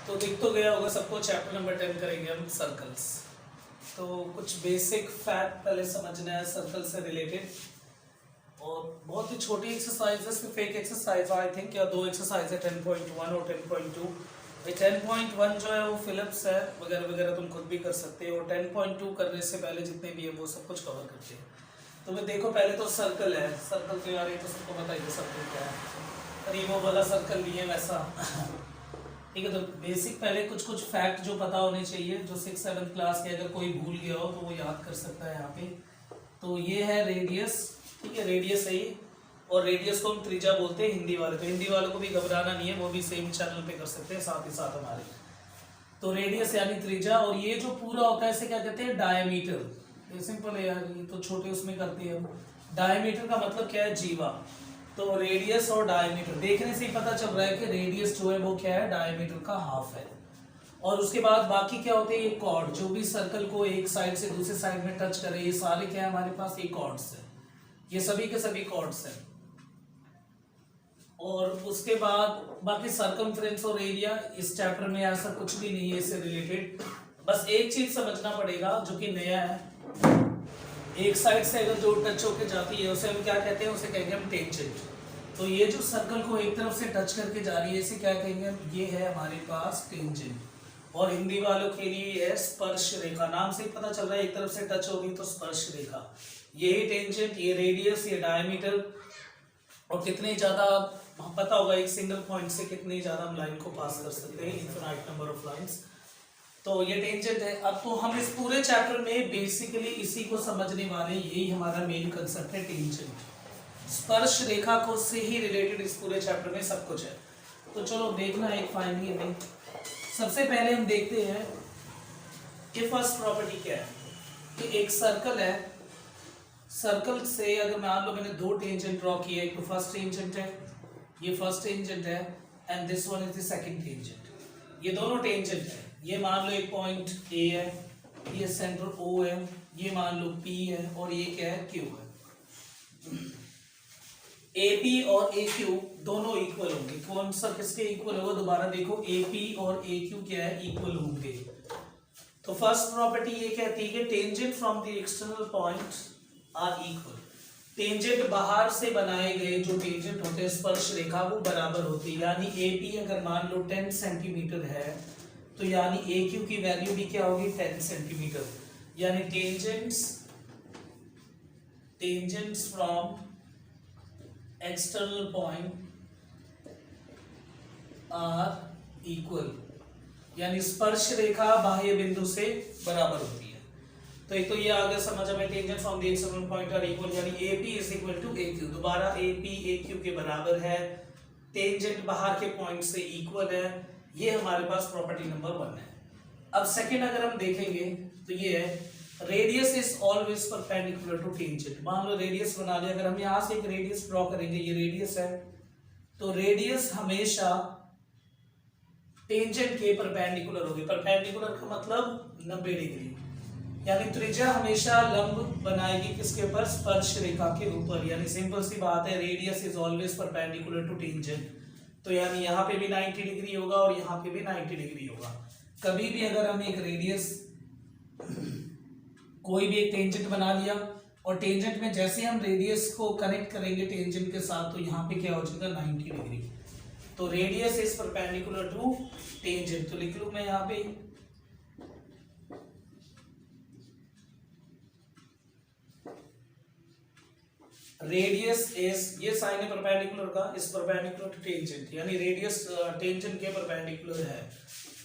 तो दिख तो गया होगा सबको, चैप्टर नंबर 10 करेंगे हम सर्कल्स। तो कुछ बेसिक फैक्ट पहले समझना है सर्कल से रिलेटेड, और बहुत ही छोटी एक्सरसाइज है, सिर्फ एक एक्सरसाइज आई थिंक या दो एक्सरसाइज है, 10.1 और 10.2। 10.1 जो है वो फिलिप्स है वगैरह वगैरह, तुम खुद भी कर सकते हो। 10.2 करने से पहले जितने भी है वो सब कुछ कवर करते हैं। तो मैं देखो पहले तो सर्कल है, सर्कल तो यार ये तो सबको बताइए सर्कल क्या है, रीवो वाला सर्कल नहीं है वैसा। ठीक है, तो बेसिक पहले कुछ कुछ फैक्ट जो पता होने चाहिए, जो 6-7 क्लास के अगर कोई भूल गया हो तो वो याद कर सकता है यहाँ पे। तो ये है रेडियस, ठीक है, रेडियस है ये, और रेडियस को हम त्रिज्या बोलते हैं हिंदी वाले, तो हिंदी वालों को भी घबराना नहीं है, वो भी सेम चैनल पे कर सकते हैं साथ ही साथ हमारे। तो रेडियस यानी त्रिज्या, और ये जो पूरा होता है इसे क्या कहते हैं, डायमीटर। ये सिंपल है यार, ये तो छोटे उसमें करते हैं हम। डायमीटर का मतलब क्या है, जीवा। तो रेडियस और डायमीटर देखने से ही पता चल रहा है कि रेडियस जो है वो क्या है, डायमीटर का हाफ है। और उसके बाद बाकी क्या होते हैं, ये कॉर्ड जो भी सर्कल को एक साइड से दूसरे साइड में टच करे, ये सारे क्या है हमारे पास, ये कॉर्ड्स है, ये सभी के सभी कॉर्ड्स हैं। और उसके बाद बाकी सर्कमफ्रेंस और एरिया इस चैप्टर में ऐसा कुछ भी नहीं है इससे रिलेटेड। बस एक चीज समझना पड़ेगा जो कि नया है, एक साइड से अगर जो टच होकर जाती है उसे हम क्या कहते हैं, उसे कहेंगे हम टेंजेंट। तो ये जो सर्कल को एक तरफ से टच करके जा रही है इसे क्या कहेंगे, ये है हमारे पास टेंजेंट। और हिंदी वालों के लिए है स्पर्श रेखा, नाम से ही पता चल रहा है एक तरफ से टच होगी तो स्पर्श रेखा। यही टेंजेंट, ये रेडियस, ये डायमीटर, और कितने ज्यादा पता होगा एक सिंगल पॉइंट से कितनी ज्यादा हम लाइन को पास कर सकते हैं, इनफिनाइट नंबर ऑफ लाइंस। तो ये टेंजेंट है। अब तो हम इस पूरे चैप्टर में बेसिकली इसी को समझने वाले, यही हमारा मेन कंसेप्ट है, टेंजेंट। स्पर्श रेखा को से ही रिलेटेड इस पूरे चैप्टर में सब कुछ है। तो चलो देखना एक फाइनली में सबसे पहले हम देखते हैं कि फर्स्ट प्रॉपर्टी क्या है, कि एक सर्कल है, सर्कल से अगर मान लो मैंने दो टेंजेंट ड्रॉ किए, एक तो फर्स्ट टेंजेंट है, ये फर्स्ट टेंजेंट है, and this one is the second tangent. ये दोनों टेंजेंट है, ये मान लो एक पॉइंट ए है, ये सेंटर ओ है, ये मान लो पी है, और ये क्या है, क्यू है। ए पी और ए क्यू दोनों इक्वल होंगे। कौन सा किसके इक्वल होगा, दोबारा देखो, ए पी और ए क्यू क्या है, इक्वल होंगे। तो फर्स्ट प्रॉपर्टी ये कहती है कि tangent from the external point are equal. Tangent बाहर से बनाए गए जो टेंजेंट होते हैं स्पर्श रेखा वो बराबर होती है, यानी ए पी अगर मान लो 10 सेंटीमीटर है तो यानी ए क्यू की वैल्यू भी क्या होगी, 10 सेंटीमीटर। यानी tangents from external point are equal, यानी स्पर्श रेखा बाह्य बिंदु से बराबर होती है। तो एक तो ये आ गया समझ हमें, tangent from the external point are equal, यानी AP is equal to AQ। दोबारा AP AQ के बराबर है, टेंजेंट बाहर के पॉइंट से इक्वल है, ये हमारे पास प्रॉपर्टी नंबर 1 है। अब सेकंड अगर हम देखेंगे तो ये है radius is always perpendicular to tangent. मान लो रेडियस बना लिया, अगर हम यहाँ से एक रेडियस ड्रॉ करेंगे, ये रेडियस है, तो रेडियस हमेशा टेंजेंट के परपेंडिकुलर होगी। परपेंडिकुलर का मतलब 90 डिग्री, यानी त्रिज्या हमेशा लंब बनाएगी किसके ऊपर, स्पर्श रेखा के ऊपर। यानी सिंपल सी बात है, radius is always perpendicular to tangent. तो यानी यहाँ पे भी 90 डिग्री होगा और यहाँ पे भी 90 डिग्री होगा। कभी भी अगर हम एक रेडियस कोई भी एक टेंजेंट बना लिया और टेंजेंट में जैसे हम रेडियस को कनेक्ट करेंगे टेंजेंट के साथ, तो यहाँ पे क्या हो जाएगा, 90 डिग्री। तो radius is perpendicular to tangent. तो लिख लूं मैं यहाँ पे, रेडियस इज, ये साइन है परपेंडिकुलर का, इस परपेंडिकुलर टू टेंजेंट, यानी रेडियस टेंजेंट के परपेंडिकुलर है।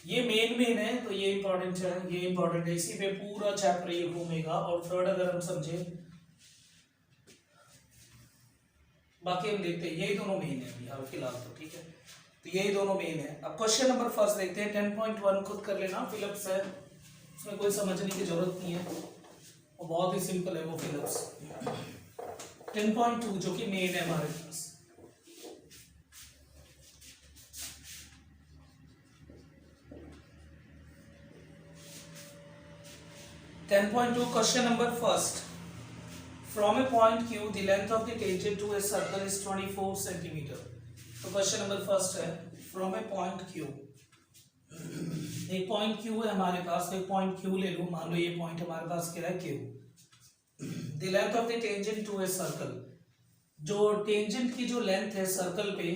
ये मेन है, तो ये इंपॉर्टेंट है, ये इंपॉर्टेंट है, इसी पे पूरा चैप्टर ये घूमेगा। और थर्ड अगर हम समझे, बाकी हम देखते हैं, यही दोनों मेन है अभी फिलहाल तो, ठीक है। तो यही दोनों मेन है। अब क्वेश्चन नंबर फर्स्ट देखते हैं, 10.1 खुद कर लेना, फिलिप्स है, उसमें कोई समझने की जरूरत नहीं है, और बहुत ही सिंपल है वो फिलिप्स। 10.2 जो कि मेन है हमारे पास, 10.2 question number first. From a point Q, the length of the tangent to a circle is 24 centimeter. तो क्वेश्चन नंबर फर्स्ट है, फ्रॉम ए पॉइंट क्यू, एक पॉइंट क्यू है हमारे पास, एक पॉइंट क्यू ले लूं, मान लो ये पॉइंट हमारे पास क्या है Q, the length of the tangent to a circle, जो टेंजेंट की जो लेंथ है सर्कल पे,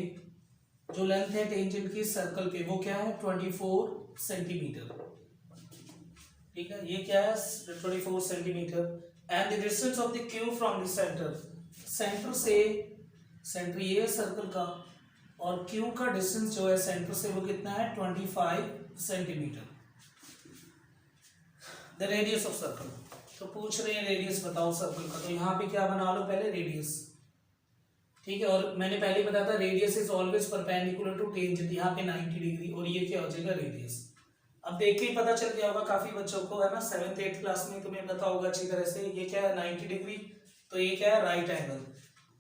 जो लेंथ है टेंजेंट की सर्कल पे वो क्या है 24 सेंटीमीटर, ठीक है, ये क्या है 24 centimetre, and the distance of the Q from the centre, centre से, सेंटर ये है सर्कल का, और क्यू का डिस्टेंस जो है सेंटर से वो कितना है 25 centimetre, the radius of circle, तो पूछ रहे हैं रेडियस बताओ सर्कल का, तो यहाँ पे क्या बना लो पहले रेडियस, ठीक है, और मैंने पहले बताया था radius is always perpendicular to tangent, यहाँ पे 90 डिग्री, और ये क्या हो जाएगा रेडियस। अब देख के ही पता चल गया होगा काफी बच्चों को, है ना, 7th 8th क्लास में तुम्हें पता होगा अच्छी तरह से, ये क्या है 90 डिग्री, तो ये क्या है राइट एंगल,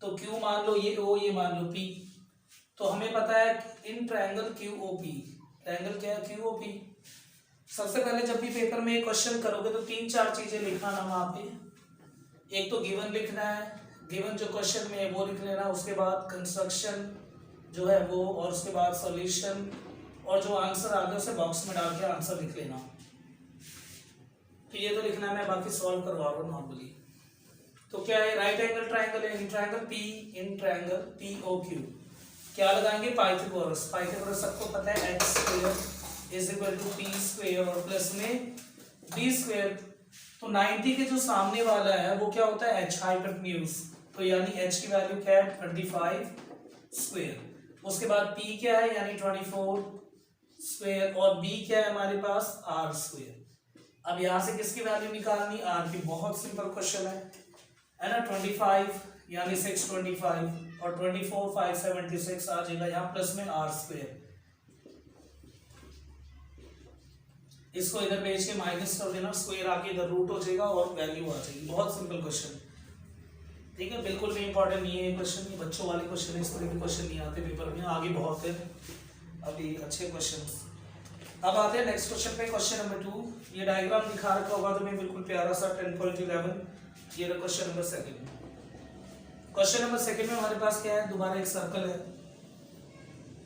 तो क्यू मान लो ये ओ, ये मान लो पी, तो हमें पता है in triangle Q O P, triangle क्या है क्यू ओ पी। सबसे पहले जब भी पेपर में क्वेश्चन करोगे तो 3-4 चीजें लिखना ना वहां पे, एक तो गिवन लिखना है, गिवन जो क्वेश्चन में है वो लिख लेना, उसके बाद कंस्ट्रक्शन जो है वो, और उसके बाद सॉल्यूशन, और जो आंसर आ गया उसे बॉक्स में डाल के आंसर लिख लेना, तो ये तो लिखना है, मैं बाकी सॉल्व करवा रहा हूँ नॉर्मली। तो क्या है राइट एंगल ट्रायंगल है, in triangle P O Q, क्या लगाएंगे पाइथागोरस, पाइथागोरस सबको पता है x square is equal to p square और प्लस में b स्क्वायर, तो 90 के जो सामने वाला है वो क्या होता है h, हाइपोटेन्यूज, तो यानी h की वैल्यू क्या है 25 स्क्वायर, उसके बाद p क्या है यानी 24 स्क्वायर, और b क्या है हमारे पास r स्क्वायर। अब यहाँ से किसकी वैल्यू निकालनी, r की, बहुत सिंपल क्वेश्चन है ना, 25 यानी 625 और 24 576 आ जाएगा, यहाँ प्लस में r स्क्वायर, इसको इधर भेज के माइनस कर देना, स्क्वायर आके इधर रूट हो जाएगा और वैल्यू आ जाएगी, बहुत सिंपल क्वेश्चन, ठीक है, बिल्कुल भी इंपॉर्टेंट नहीं है ये क्वेश्चन, ये बच्चों वाले क्वेश्चन है, इस तरह के क्वेश्चन नहीं आते पेपर में, आगे बहुत है अभी अच्छे क्वेश्चन। अब आते हैं नेक्स्ट क्वेश्चन पे, क्वेश्चन नंबर 2, ये डायग्राम दिखा रखा होगा तुम्हें बिल्कुल प्यारा सा 10.11, ये रहा क्वेश्चन नंबर 2। क्वेश्चन नंबर 2 में हमारे पास क्या है, दोबारा एक सर्कल है,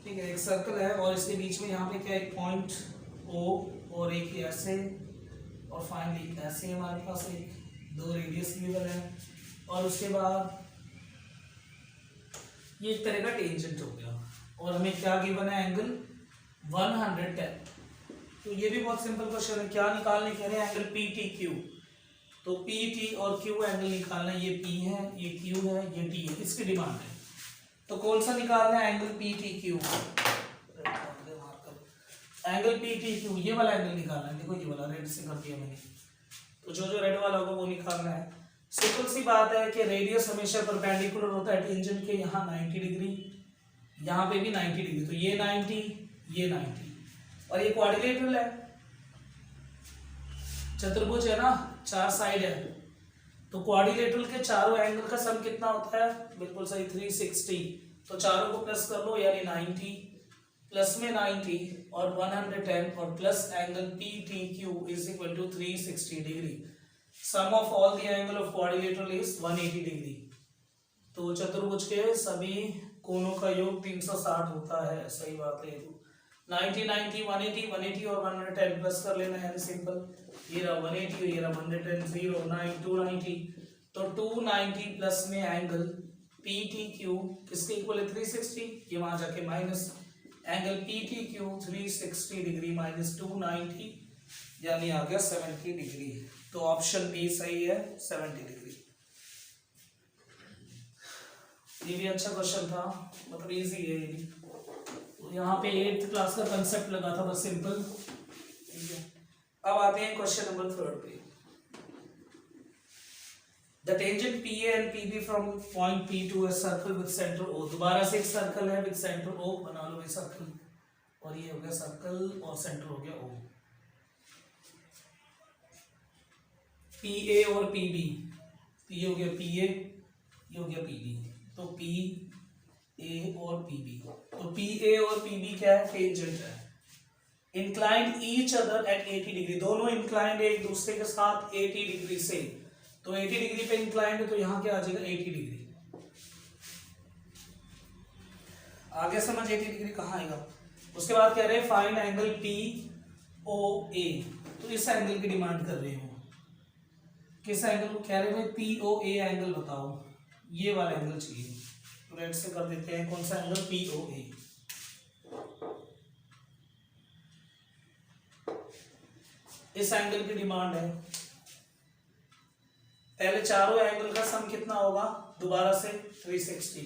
ठीक है, एक सर्कल है, और इसके बीच में यहाँ पे क्या है एक पॉइंट ओ, और एक ऐसे, और फाइनली ऐसे हमारे पास एक 2 रेडियस गिवन है, और उसके बाद ये एक तरह का टेंजेंट हो गया, और हमें क्या गिवन है एंगल 110, तो ये भी बहुत सिंपल क्वेश्चन है, क्या निकालने कह रहे हैं एंगल पी टी क्यू, तो पी टी और क्यू एंगल निकालना है, ये पी है ये क्यू है ये टी है, इसकी डिमांड है, तो कौन सा निकालना है angle P T Q, angle P T Q, ये वाला एंगल निकालना है, देखो ये वाला रेड से कर दिया मैंने, तो जो रेड वाला होगा वो निकालना है। सिंपल सी बात है कि रेडियस हमेशा परपेंडिकुलर होता है टेंजेंट के, यहाँ 90 डिग्री, यहाँ पे भी 90 डिग्री, तो ये 90 ये 90, और ये क्वाड्रिलेटरल है, चतुर्भुज है ना, 4 साइड है, तो क्वाड्रिलेटरल के चारों एंगल का सम कितना होता है, बिल्कुल सही 360, तो चारों को प्लस कर लो यानी 90 प्लस में 90 और 110 और plus angle P T Q is equal to 360 degree, sum of all the angle of quadrilateral is 180 degree, तो चतुर्भुज के सभी कोणों का योग 360 होता है, सही बात है, 90 90 180 180 और 110 प्लस कर लेना है सिंपल, ये रहा 180 ये रहा 110 0 9 290, तो 290 प्लस में एंगल पी टी क्यू किसके इक्वल है 360, ये वहां जाके minus, angle P T Q 360 degree minus 290 यानी आ गया 70 डिग्री, तो ऑप्शन बी सही है 70 डिग्री। ये भी अच्छा क्वेश्चन था, मतलब इजी है ये भी, तो यहाँ पे 8th क्लास का कंसेप्ट लगा था बस सिंपल, ठीक है। अब आते हैं क्वेश्चन नंबर 3 पे, the tangent PA and PB from point P to a circle with center O, दोबारा से एक सर्कल है विद सेंटर O, बना लो ये सर्कल, और ये हो गया सर्कल और सेंटर हो गया O, PA और PB, ये हो गया PA ये हो गया PB, तो PA और PB, तो PA और PB क्या है टेंजेंट है, inclined each other at 80 degree, दोनों इंक्लाइंड एक दूसरे के साथ 80 डिग्री से, तो 80 डिग्री पे इंक्लाइंड है, तो यहाँ क्या आ जाएगा 80 डिग्री। आगे समझ 80 डिग्री कहाँ आएगा। उसके बाद कह रहे हैं फाइंड एंगल पी ओ ए, तो इस एंगल की डिमांड कर रहे हो। किस एंगल को कह रहे हैं? पी ओ ए एंगल बताओ, ये वाला एंगल चाहिए। तो रेड से कर देते हैं, कौन सा एंगल? पी ओ ए। इस एंगल की डिमांड है। पहले चारों एंगल का सम कितना होगा? दोबारा से 360,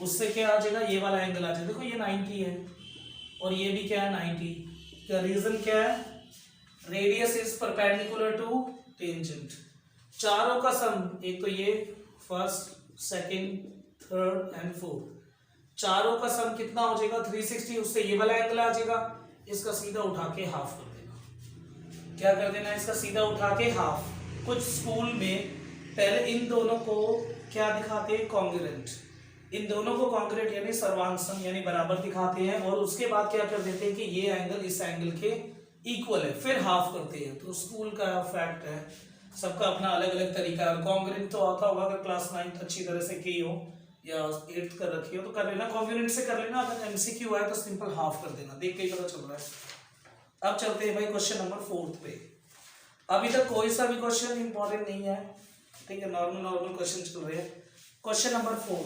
उससे क्या आ जाएगा? ये वाला एंगल आ जाएगा। देखो ये 90 है और ये भी क्या है? 90। का रीजन क्या है? Radius is perpendicular to tangent. चारों का सम, एक तो ये first, second, third and fourth, चारों का सम कितना हो जाएगा? 360। उससे ये वाला एंगल आ जाएगा, इसका सीधा उठा के हाफ कर देना। क्या कर देना? इसका सीधा उठा के हाफ। कुछ स्कूल में पहले इन दोनों को क्या दिखाते हैं? कॉन्ग्रुएंट। इन दोनों को कॉन्ग्रुएंट यानी सर्वांग सम यानी बराबर दिखाते हैं, और उसके बाद क्या कर देते हैं कि ये एंगल इस एंगल के इक्वल है, फिर हाफ करते हैं। तो स्कूल का फैक्ट है, सबका अपना अलग अलग तरीका है। कॉन्ग्रुएंट तो आता होगा, अगर क्लास 9 अच्छी तरह से की हो या 8th कर रखी हो तो कर लेना, कॉन्ग्रुएंट से कर लेना। अगर एमसीक्यू है तो सिंपल हाफ कर देना, देख के ही पता चल रहा है। अब चलते हैं भाई क्वेश्चन नंबर 4 पे। अभी तक कोई सा भी क्वेश्चन इंपॉर्टेंट नहीं है, ठीक है, नॉर्मल क्वेश्चन चल रहे हैं। Question number 4,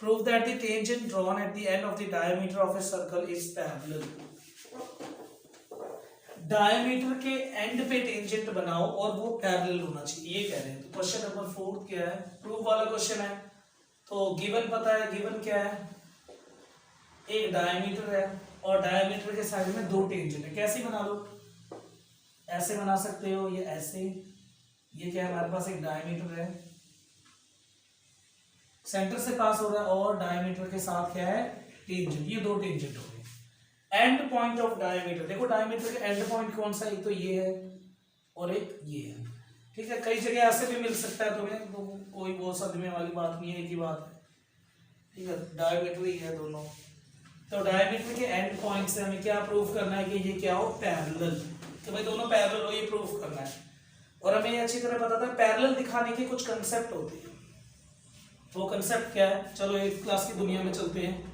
prove that the tangent drawn at the end of the diameter of a circle is parallel. Diameter के एंड पे टेंजेंट बनाओ और वो पैरेलल होना चाहिए, ये कह रहे हैं। तो क्वेश्चन नंबर 4 क्या है? प्रूफ वाला क्वेश्चन है। तो गिवन पता है, गिवन क्या है? एक डायमीटर है और डायमीटर के साइड में दो टेंजेंट है। कैसे बना लो? ऐसे बना सकते हो, ये ऐसे। ये क्या है? हमारे पास एक डायमीटर है, सेंटर से पास हो रहा है, और डायमीटर के साथ क्या है? टेंजेंट। ये दो टेंजेंट हो गए। एंड पॉइंट ऑफ डायमीटर, देखो डायमीटर का एंड पॉइंट कौन सा? एक तो ये है और एक ये है, ठीक है। कई जगह ऐसे भी मिल सकता है तुम्हें, तो कोई वो सदमे वाली बात नहीं है, एक ही बात है, ठीक है। डायमीटर ही है दोनों। तो डायमीटर के एंड पॉइंट से हमें क्या प्रूव करना है? कि ये क्या हो? पैरेलल। तो भाई दोनों पैरेलल हो, ये प्रूव करना है। और हमें ये अच्छी तरह पता था पैरेलल दिखाने के कुछ कंसेप्ट होते हैं। वो कंसेप्ट क्या है? चलो 8th क्लास की दुनिया में चलते हैं।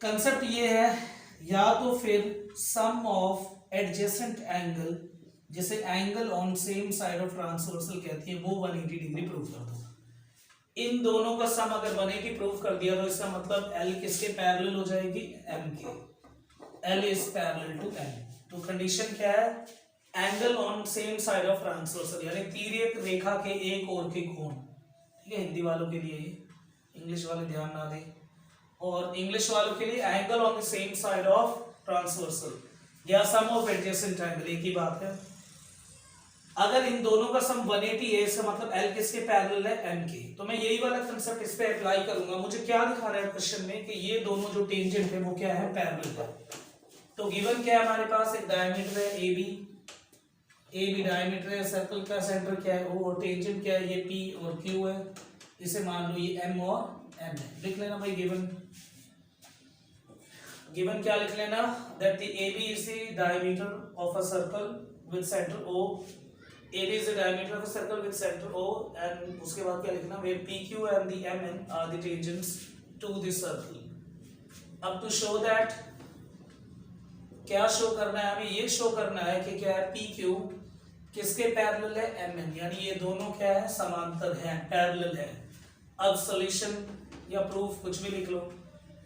कंसेप्ट ये है, या तो फिर सम ऑफ एडजेसेंट एंगल, जिसे angle on same side of transversal कहती है, वो 180 डिग्री प्रूव कर दो। इन दोनों का सम अगर 180 प्रूव कर दिया तो इसका मतलब L किसके पैरेलल हो जाएगी? M के। L is parallel to M। तो कंडीशन क्या है? Angle on same side of transversal, यानी तिर्यक रेखा के एक ओर के कोण, ठीक है। हिंदी वालों के लिए, इंग्लिश वाले ध्यान ना दें। और इंग्लिश वालों के लिए angle on the same side of transversal या सम ऑफ एडजेसेंट एंगल, एक ही बात है। अगर इन दोनों का सम 180 है, इसका मतलब L किसके पैरेलल है? M के। तो मैं यही वाला कंसेप्ट इस पे अप्लाई करूंगा। मुझे क्या दिखा रहा है क्वेश्चन में? कि ये दोनों जो टेंजेंट है वो क्या है? पैरेलल है। तो गिवन क्या है हमारे पास? एक डायमीटर है AB डायमीटर है, सर्कल का सेंटर क्या है? O, और टेंजेंट क्या है? ये P और Q है। इसे मान लो ये M और N है। लिख लेना भाई गिवन क्या लिख लेना? That the AB is the diameter of a circle with centre O। AB is the diameter of a circle with center O, and उसके बाद क्या लिखना? where PQ and the MN are the tangents to the circle. अब to show that, क्या show करना है हमें? ये शो करना है कि क्या है? PQ किसके पैरेलल है? MN, यानी ये दोनों क्या है? समांतर हैं, पैरेलल है। अब सॉल्यूशन या प्रूफ कुछ भी लिख लो।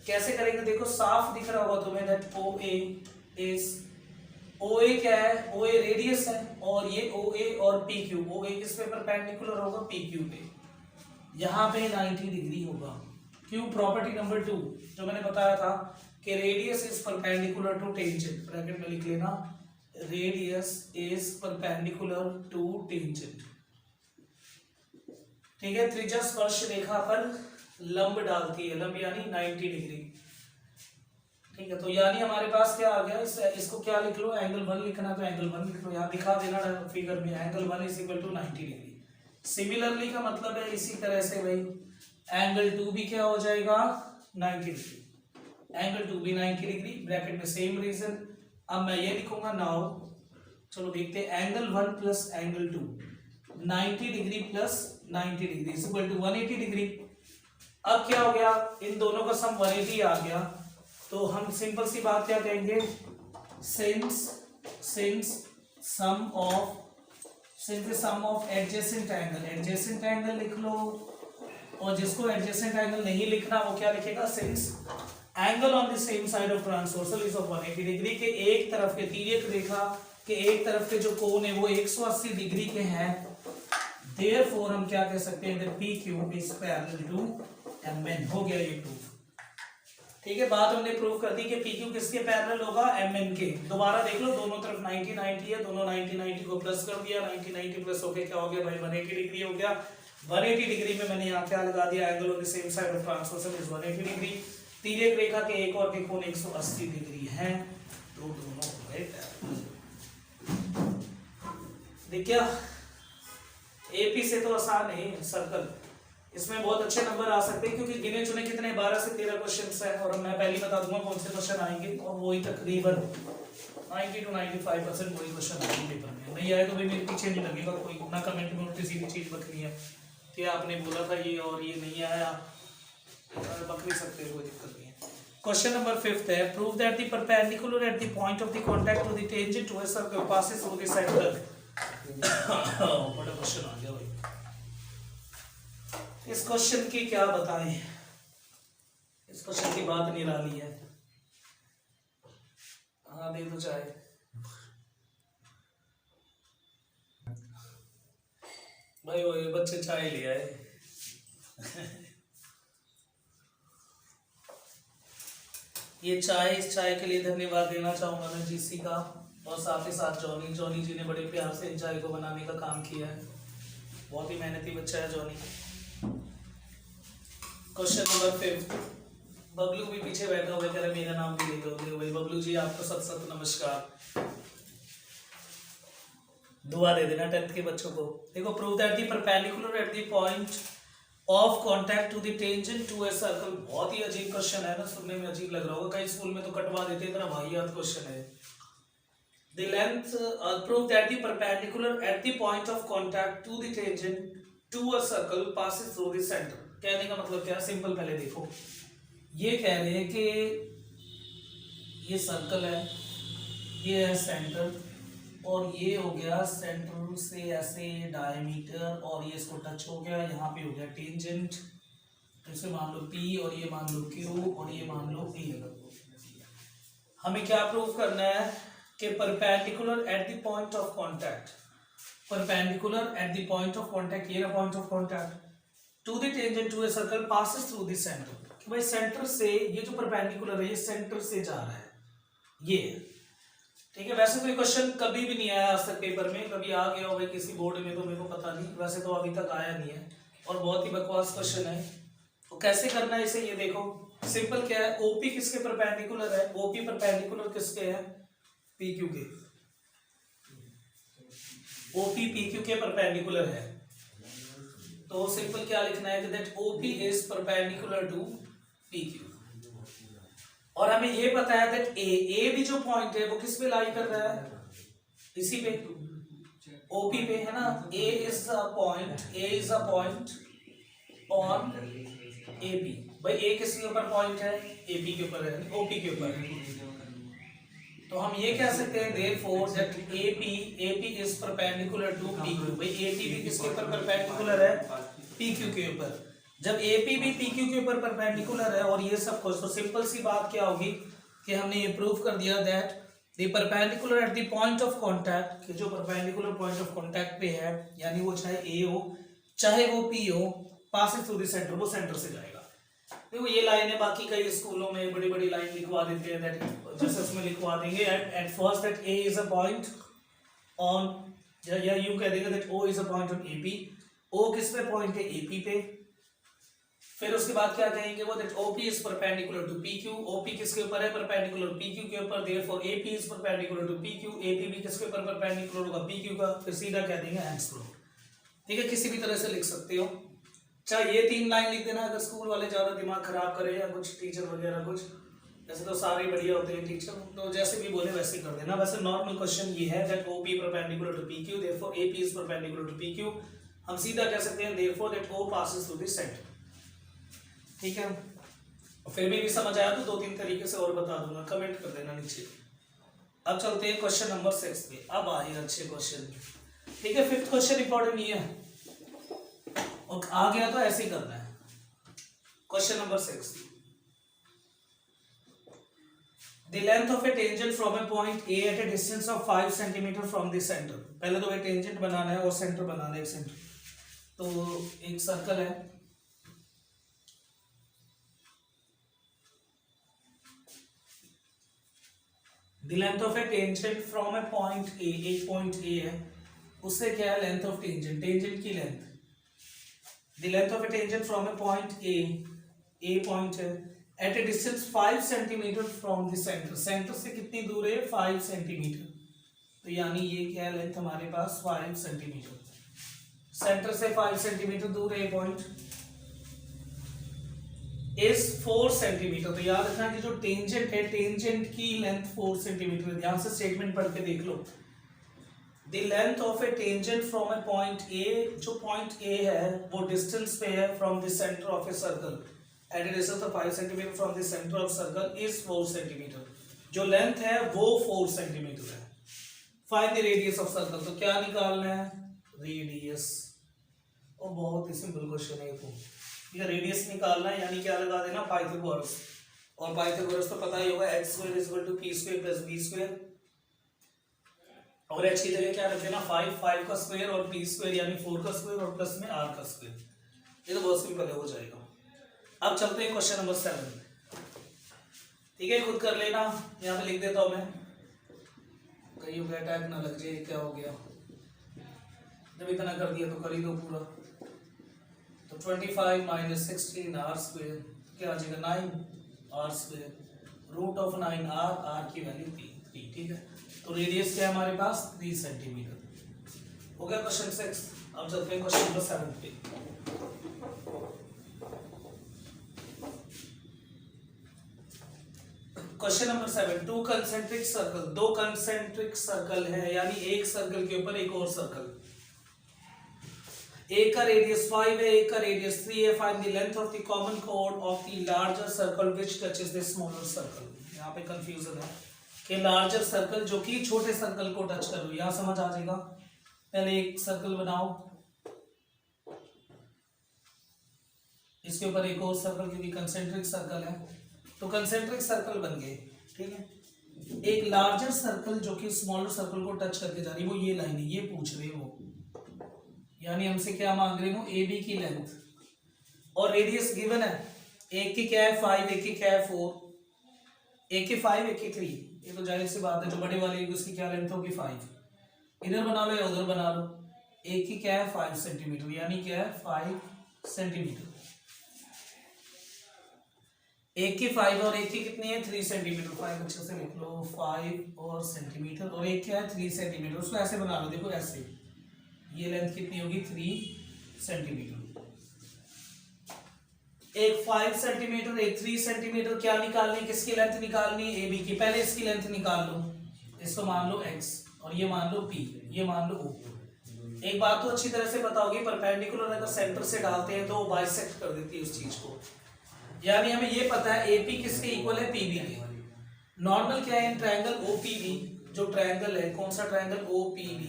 कैसे करेंगे? देखो साफ दिख रहा होगा तुम्हें दैट OA is, OA क्या है? OA रेडियस है, और ये OA और PQ, OA किस पे परपेंडिकुलर होगा? PQ पे। यहाँ पे 90 डिग्री होगा। क्यों? प्रॉपर्टी नंबर 2 जो मैंने बताया था कि radius is perpendicular to tangent. Bracket में लिख लेना, radius is perpendicular to tangent, ठीक है। त्रिज्या स्पर्श रेखा पर लंब डालती है, लंब यानी 90 डिग्री, ठीक है। तो यानी हमारे पास क्या आ गया? इसको क्या लिख लो? एंगल 1 लिखना तो एंगल 1 लिख लो, यहाँ दिखा देना फिगर में, angle 1 is equal to 90 degree. Similarly का मतलब है इसी तरह से भाई एंगल 2 भी क्या हो जाएगा? 90 डिग्री। एंगल 2 भी 90 डिग्री, ब्रैकेट में सेम रीजन। अब मैं ये लिखूंगा नाउ, चलो देखते हैं, angle 1 plus angle 2, 90 degree plus 90 degree is equal to 180 degree. अब क्या हो गया, इन दोनों का सम 180 आ गया, तो हम सिंपल सी बात क्या कहेंगे, since sum of adjacent angle लिख लो, और जिसको एडजेसेंट एंगल नहीं लिखना वो क्या लिखेगा, since angle on the same side of transversal is of 180 degree, के एक तरफ के तिर्यक रेखा के एक तरफ के जो कोण है वो 180 डिग्री के हैं, देयरफॉर हम क्या कह सकते हैं, that PQ is parallel to MN। हो गया ये प्रूफ, ठीक है। बात हमने प्रूव कर दी कि PQ किसके पैरेलल होगा, MN के। दोबारा देख लो, दोनों तरफ 90 90 है, दोनों 90 90 को प्लस कर दिया, 90 90 प्लस होके क्या हो गया भाई, 180 डिग्री हो गया। 180 डिग्री में मैंने यहाँ क्या लगा दिया, angle on the same side of transversal is 180 degree. तिर्यक रेखा के एक और के कोण 180 डिग्री हैं, तो दोनों हो गए पैरेलल। देखिए AP से तो आसान है सर्कल, इसमें बहुत अच्छे नंबर आ सकते हैं क्योंकि गिने चुने कितने 12 से 13 क्वेश्चंस हैं, और मैं पहले बता दूंगा कौन से क्वेश्चन आएंगे, और वही तकरीबन 90 to 95% वही क्वेश्चन आएंगे पेपर में। नहीं आए तो भाई मेरे पीछे नहीं लगेगा कोई, ना कमेंट में उल्टी सीधी चीज बकनी है कि आपने बोला था ये और ये नहीं आया, बकरी सकते हो, कोई दिक्कत नहीं है। क्वेश्चन नंबर 5 है, prove that the perpendicular at the point of the contact to the tangent to a circle passes through the centre. बड़ा क्वेश्चन आ गया भाई, इस क्वेश्चन की क्या बताएं, इस क्वेश्चन की बात निराली है। हाँ दे दो चाहे, भाई वो बच्चे चाय ले आए। ये चाय, इस चाय के लिए धन्यवाद देना चाहूंगा मैं GC का, और साथ ही साथ जॉनी जी ने बड़े प्यार से इन चाय को बनाने का काम किया है, बहुत ही मेहनती बच्चा है जॉनी। क्वेश्चन नंबर 5, बबलू भी पीछे बैठा हुआ है, कह रहा मेरा नाम भी ले दोगे भाई। बबलू जी आपको सत सत नमस्कार, दुआ दे देना 10th के बच्चों को। देखो, prove that the perpendicular at the point of contact to the tangent to a circle. बहुत ही अजीब क्वेश्चन है ना, सुनने में अजीब लग रहा होगा, कई स्कूल में तो कटवा देते हैं, इतना वाहियात क्वेश्चन है। The length, prove that the perpendicular at the point of contact to the tangent to a circle passes through the centre. कहने का मतलब क्या, सिंपल, पहले देखो, ये कह रहे हैं कि ये सर्कल है, ये है सेंटर, और ये हो गया सेंटर से ऐसे डायमीटर, और ये इसको टच हो गया, यहाँ पे हो गया टेंजेंट, तो इसे मान लो P, और ये मान लो Q, और ये मान लो E। हमें क्या प्रूव करना है कि perpendicular at the point of contact, perpendicular at the point of contact, ये ना point of contact, to the tangent to a circle passes through the centre. कि भाई सेंटर से, ये जो परपेंडिकुलर है ये सेंटर से जा रहा है, ये, ठीक है। वैसे तो ये क्वेश्चन कभी भी नहीं आया आज तक पेपर में, कभी आ गया होगा किसी बोर्ड में तो मेरे को पता नहीं, वैसे तो अभी तक आया नहीं है, और बहुत ही बकवास क्वेश्चन है। तो कैसे करना है इसे, ये देखो, सिंपल क्या है, OP किसके परपेंडिकुलर है, OP परपेंडिकुलर किसके है, PQ के, OP PQ के परपेंडिकुलर है। तो सिंपल क्या लिखना है कि that OP is perpendicular to PQ, और हमें ये पता है दैट A भी जो पॉइंट है वो किस पे लाई कर रहा है, इसी पे, OP पे, है ना। A is a point on AP। भाई A किसके ऊपर पॉइंट है, AP के ऊपर है, OP के ऊपर है। तो हम ये कह सकते हैं therefore that AP is perpendicular to PQ। भाई AP भी किसके ऊपर परपेंडिकुलर है, PQ के ऊपर। जब AP भी PQ के ऊपर परपेंडिकुलर है और ये सब कुछ, तो सिंपल सी बात क्या होगी कि हमने ये प्रूव कर दिया that the perpendicular at the point of contact, कि जो परपेंडिकुलर पॉइंट ऑफ कांटेक्ट पे है, यानी वो चाहे A हो चाहे वो P हो, पासेस थ्रू द सेंटर, वो सेंटर से जाएगा। देखो ये लाइन है, बाकी कई स्कूलों में बड़ी बड़ी लाइन लिखवा देते हैं दैट, जैसे उसमें लिखवा देंगे at first that A is a point on, या यूं कह देंगे that O is a point on AP। O किस पे पॉइंट है, AP पे। फिर उसके बाद क्या कहेंगे वो that OP is perpendicular to PQ। OP किसके ऊपर है, परपेंडिकुलर PQ के ऊपर, therefore AP is perpendicular to PQ। AP भी किसके ऊपर परपेंडिकुलर होगा, PQ का। फिर सीधा कह देंगे हैंड्स प्रूव्ड, ठीक है। किसी भी तरह से लिख सकते हो, चाहे ये 3 लाइन लिख देना अगर स्कूल वाले ज्यादा दिमाग खराब करे, या कुछ टीचर वगैरह कुछ, वैसे तो सारे बढ़िया होते हैं टीचर, तो जैसे भी बोले वैसे कर देना। वैसे नॉर्मल क्वेश्चन ये है that OP perpendicular to PQ, therefore AP is perpendicular to PQ। हम सीधा कह सकते हैं therefore that O passes through the centre. ठीक है, फिर भी नहीं समझ आया तो 2-3 तरीके से और बता दूंगा, कमेंट कर देना नीचे। अब चलते हैं क्वेश्चन नंबर 6 पे। अब आए अच्छे क्वेश्चन, ठीक है। 5th क्वेश्चन इंपॉर्टेंट नहीं है और आ गया तो ऐसे ही करना है। Question number 6, the length of a tangent from a point A at a distance of 5 cm from the center। पहले तो एक टेंजेंट बनाना है और सेंटर बनाना है, एक सेंटर। तो एक सर्कल है, the length of a tangent from a point A, एक पॉइंट A है, उससे क्या है लेंथ ऑफ टेंजेंट, टेंजेंट की length. the length of a tangent from a point A point है, at a distance 5 cm from the center, centre से कितनी दूर है 5 सेंटीमीटर। तो यानी ये क्या है लेंथ हमारे पास 5 सेंटीमीटर, सेंटर से 5 सेंटीमीटर दूर है पॉइंट, इज 4 सेंटीमीटर। तो याद रखना कि जो टेंजेंट है, टेंजेंट की लेंथ 4 सेंटीमीटर। ध्यान से स्टेटमेंट पढ़ के देख लो। The length of a tangent from a point A, जो पॉइंट ए है वो डिस्टेंस पे है from the centre of a circle at a distance of 5 centimetre from the centre of circle is 4 centimetre. जो लेंथ है वो 4 centimetre है। Find the radius of circle, तो क्या निकालना है रेडियस। और बहुत ही सिंपल क्वेश्चन है ये, ठीक है। रेडियस निकालना है यानी क्या लगा देना पाइथागोरस, और पाइथागोरस तो पता ही होगा x² = p² + b², और h की जगह क्या रख देना 5 का स्क्वायर और p² यानी 4 का स्क्वायर और प्लस में r का स्क्वायर। ये तो बहुत सिंपल है, हो जाएगा। अब चलते हैं क्वेश्चन नंबर 7, ठीक है। खुद कर लेना, यहाँ पे लिख देता हूं मैं, कहीं हो गया अटैक ना लग जाए, क्या हो गया। जब इतना कर दिया तो कर ही दो पूरा। तो 25 - 16 r² क्या आ जाएगा 9r², √9r, r की वैल्यू 3, ठीक है। तो रेडियस क्या है हमारे पास 3 सेंटीमीटर। हो गया क्वेश्चन 6। अब चलते हैं क्वेश्चन नंबर 7 पे। Question number 7, 2 concentric circle, 2 concentric circle है यानी एक सर्कल के ऊपर एक और सर्कल। एक का रेडियस 5 है, एक का रेडियस 3 है। Find the length of the common code of the larger circle which touches the smaller circle. यहाँ पे कंफ्यूजन है कि लार्जर सर्कल जो कि छोटे सर्कल को टच कर लो, यहाँ समझ आ जाएगा। पहले एक सर्कल बनाओ, इसके ऊपर एक और सर्कल, क्योंकि कंसेंट्रिक सर्कल है तो कंसेंट्रिक सर्कल बन गए, ठीक है। एक लार्जर सर्कल जो कि स्मॉलर सर्कल को टच करके जा रही है, वो ये लाइन है, ये पूछ रहे हो, यानी हमसे क्या मांग रहे हो ए बी की लेंथ, और रेडियस गिवन है। एक की क्या है 5, एक की क्या है 4, एक की 5, एक की 3। ये तो जाहिर सी बात है, जो बड़े वाले उसकी क्या लेंथ होगी 5। इधर बना लो या उधर बना लो। एक की क्या है 5 सेंटीमीटर, यानी क्या है 5 सेंटीमीटर। एक की 5 और एक की कितनी है 3 सेंटीमीटर। 5 अच्छे से लिख लो, 5 और सेंटीमीटर, और एक क्या है 3 सेंटीमीटर। उसको ऐसे बना लो, देखो ऐसे, ये लेंथ कितनी होगी 3 सेंटीमीटर। एक 5 सेंटीमीटर, एक 3 सेंटीमीटर। क्या निकालनी, किसकी लेंथ निकालनी, ए बी की। पहले इसकी लेंथ निकाल लो, इसको मान लो x और ये मान लो p, ये मान लो o। एक बात तो अच्छी तरह से बताओगे, परपेंडिकुलर अगर सेंटर से डालते हैं तो वो बाइसेक्ट कर देती है उस चीज को। यानी हमें ये पता है AP किसके इक्वल है PB के। नॉर्मल क्या है ट्रायंगल OPB, जो ट्रायंगल है कौन सा ट्रायंगल OPB,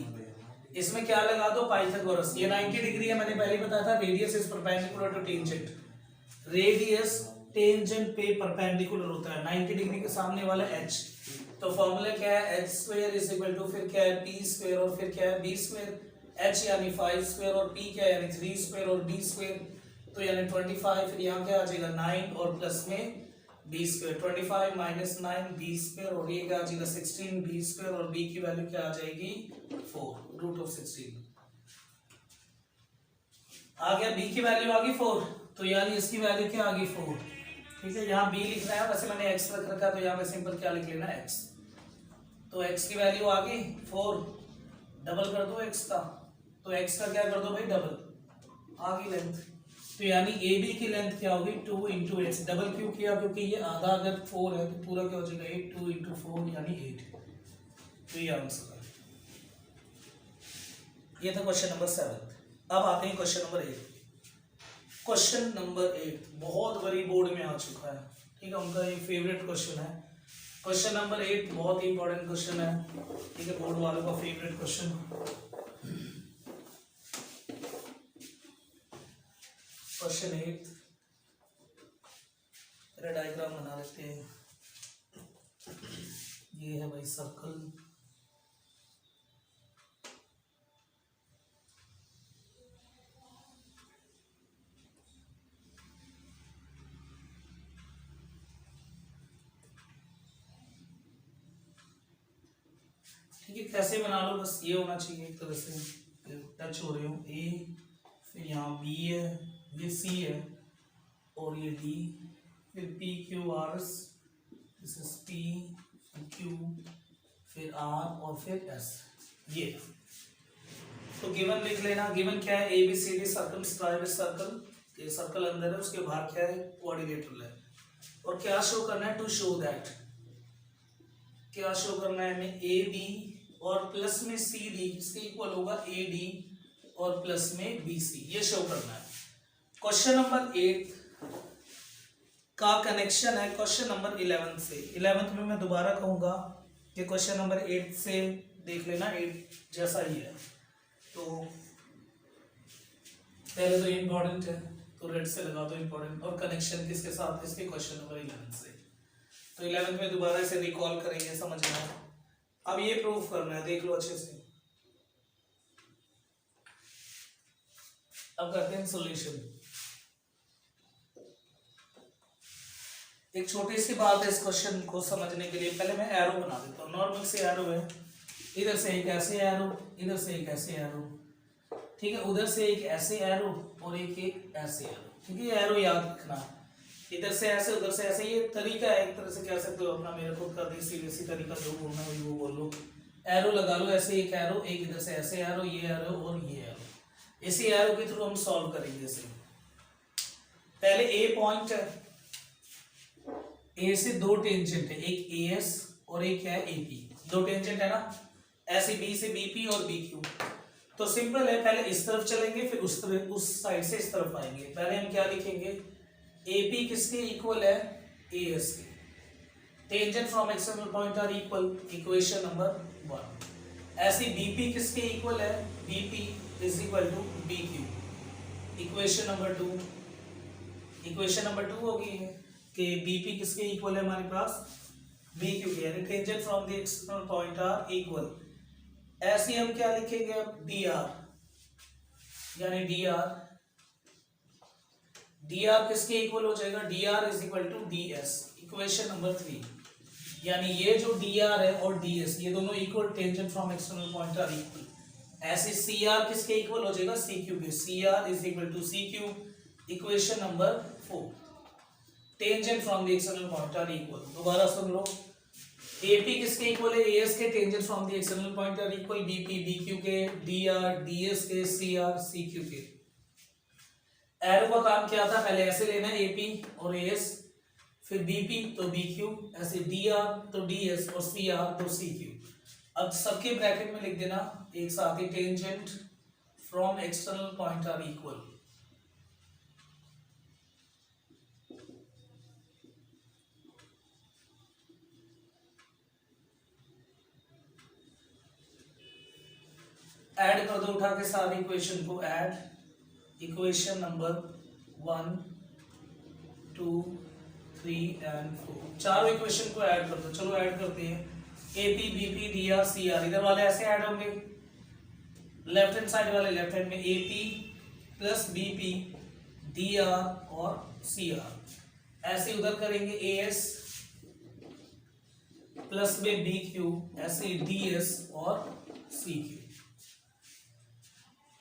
इसमें क्या लगा दो पाइथागोरस। ये 90 डिग्री है, मैंने पहले बताया था। Radius is perpendicular to tangent, radius tangent पे परपेंडिकुलर होता है। 90 डिग्री के सामने वाला h, तो फॉर्मूला क्या है h² = फिर क्या है p² और फिर क्या है b²। h यानी 5² और p क्या है यानी 3² और b², तो यानी 25। फिर यहाँ क्या आ जाएगा 9 और प्लस में b²। 25 - 9 b², और ये क्या आ जाएगा 16 b² और b की वैल्यू क्या आ जाएगी 4, √16 आ गया। b की वैल्यू आ गई 4, तो यानी इसकी वैल्यू क्या आ गई 4, ठीक है। यहाँ b लिखना है, वैसे मैंने x रख रखा, तो यहाँ पे सिंपल क्या लिख लेना x। तो x की वैल्यू आ गई 4, डबल कर दो x का, तो x का क्या कर दो भाई डबल, आ गई लेंथ। तो यानी AB की लेंथ क्या होगी 2 × x। डबल क्यों किया, क्योंकि ये आधा अगर 4 है तो पूरा क्या हो जाएगा 8, 2 × 4 यानी 8। तो ये आंसर है। ये था क्वेश्चन नंबर 7। अब आते हैं क्वेश्चन नंबर 8। क्वेश्चन नंबर 8 बहुत बड़ी बोर्ड में आ चुका है, ठीक है, उनका ये फेवरेट क्वेश्चन है। क्वेश्चन नंबर 8 बहुत ही इंपॉर्टेंट क्वेश्चन है, ठीक है, बोर्ड वालों का फेवरेट क्वेश्चन। क्वेश्चन 8 मेरा डायग्राम बना लेते हैं। ये है भाई सर्कल, ठीक है, कैसे बना लो, बस ये होना चाहिए एक तरह से टच हो रहे हो ए, फिर यहाँ बी है, ये सी है और ये डी, फिर P Q R S, this is P Q, फिर आर और फिर एस। ये तो गिवन लिख लेना। गिवन क्या है, A B C D circle scribe circle, ये सर्कल अंदर है, उसके बाहर क्या है, कोऑर्डिनेटर है, और क्या शो करना है, टू शो दैट, क्या शो करना है हमें, ए बी और प्लस में सी डी इसके इक्वल होगा ए डी और प्लस में बी सी, ये शो करना है। क्वेश्चन नंबर 8 का कनेक्शन है क्वेश्चन नंबर 11 से। 11th में मैं दोबारा कहूंगा कि क्वेश्चन नंबर 8 से देख लेना, 8 जैसा ही है। तो पहले तो इम्पोर्टेंट है तो रेड से लगा दो इम्पोर्टेंट, और कनेक्शन किसके साथ, इसके क्वेश्चन नंबर 11 से। तो 11th में दोबारा से रिकॉल करेंगे, समझना है। अब ये प्रूव करना है, देख लो अच्छे से। अब करते हैं सॉल्यूशन। एक छोटी सी बात है इस क्वेश्चन को समझने के लिए, पहले मैं एरो बना देता हूँ। नॉर्मल से एरो है, इधर से एक ऐसे एरो, इधर से एक ऐसे एरो, ठीक है, उधर से एक ऐसे एरो और एक ऐसे एरो, ठीक है, एरो याद रखना, इधर से ऐसे उधर से ऐसे, ये तरीका है एक तरह से कह सकते हो अपना, मेरे खुद का देसी तरीका जो बोलना है वो बोलो। एरो लगा लो ऐसे, एक एरो, एक इधर से ऐसे एरो, ये एरो और ये एरो, इसी एरो के थ्रू हम सॉल्व करेंगे इसे। पहले ए पॉइंट है, ए से दो टेंजेंट है, एक ए एस और एक है ए पी, दो टेंजेंट है ना, ऐसे बी से बी पी और बी क्यू। तो सिंपल है, पहले इस तरफ चलेंगे फिर उस साइड से इस तरफ आएंगे। पहले हम क्या लिखेंगे, ए पी किसके इक्वल है, ए एस के, tangent from external point are equal, equation number 1। ऐसे बीपी किसके इक्वल है, BP is equal to B Q, equation number 2। Equation number 2 होगी कि बीपी किसके इक्वल है हमारे पास, बी क्यू के, यानी tangent from the external point are equal. ऐसे हम क्या लिखेंगे अब, डी आर, यानी डी आर, डी आर किसके इक्वल हो जाएगा, D R is equal to D S, equation number 3। यानी ये जो डी आर है और डी एस ये दोनों equal, tangent from external point are equal. ऐसे सी आर किसके इक्वल हो जाएगा, सी क्यू के, C R is equal to C Q, equation number 4। Tangent from the external point are equal, दोबारा सुन लो, एपी किसके इक्वल है, एएस के, tangent from the external point are equal, BP BQ के, डीआर डीएस के, CR CQ के। Arrow का काम क्या था, पहले ऐसे लेना है एपी और एएस, फिर बीपी तो बीक्यू, ऐसे डीआर तो डीएस और सीआर तो सीक्यू। अब सबके ब्रैकेट में लिख देना एक साथ ही, tangent from external point are equal. Add कर दो उठा के सारे इक्वेशन को, ऐड इक्वेशन नंबर 1 2 3 एंड 4, चारों इक्वेशन को ऐड कर दो। चलो ऐड करते हैं, एपी बीपी डीआर सीआर, इधर वाले ऐसे ऐड होंगे, लेफ्ट हैंड साइड वाले लेफ्ट हैंड में, एपी प्लस बीपी डीआर और सीआर। ऐसे उधर करेंगे एएस प्लस में बीक्यू, ऐसे डीएस और सीक्यू।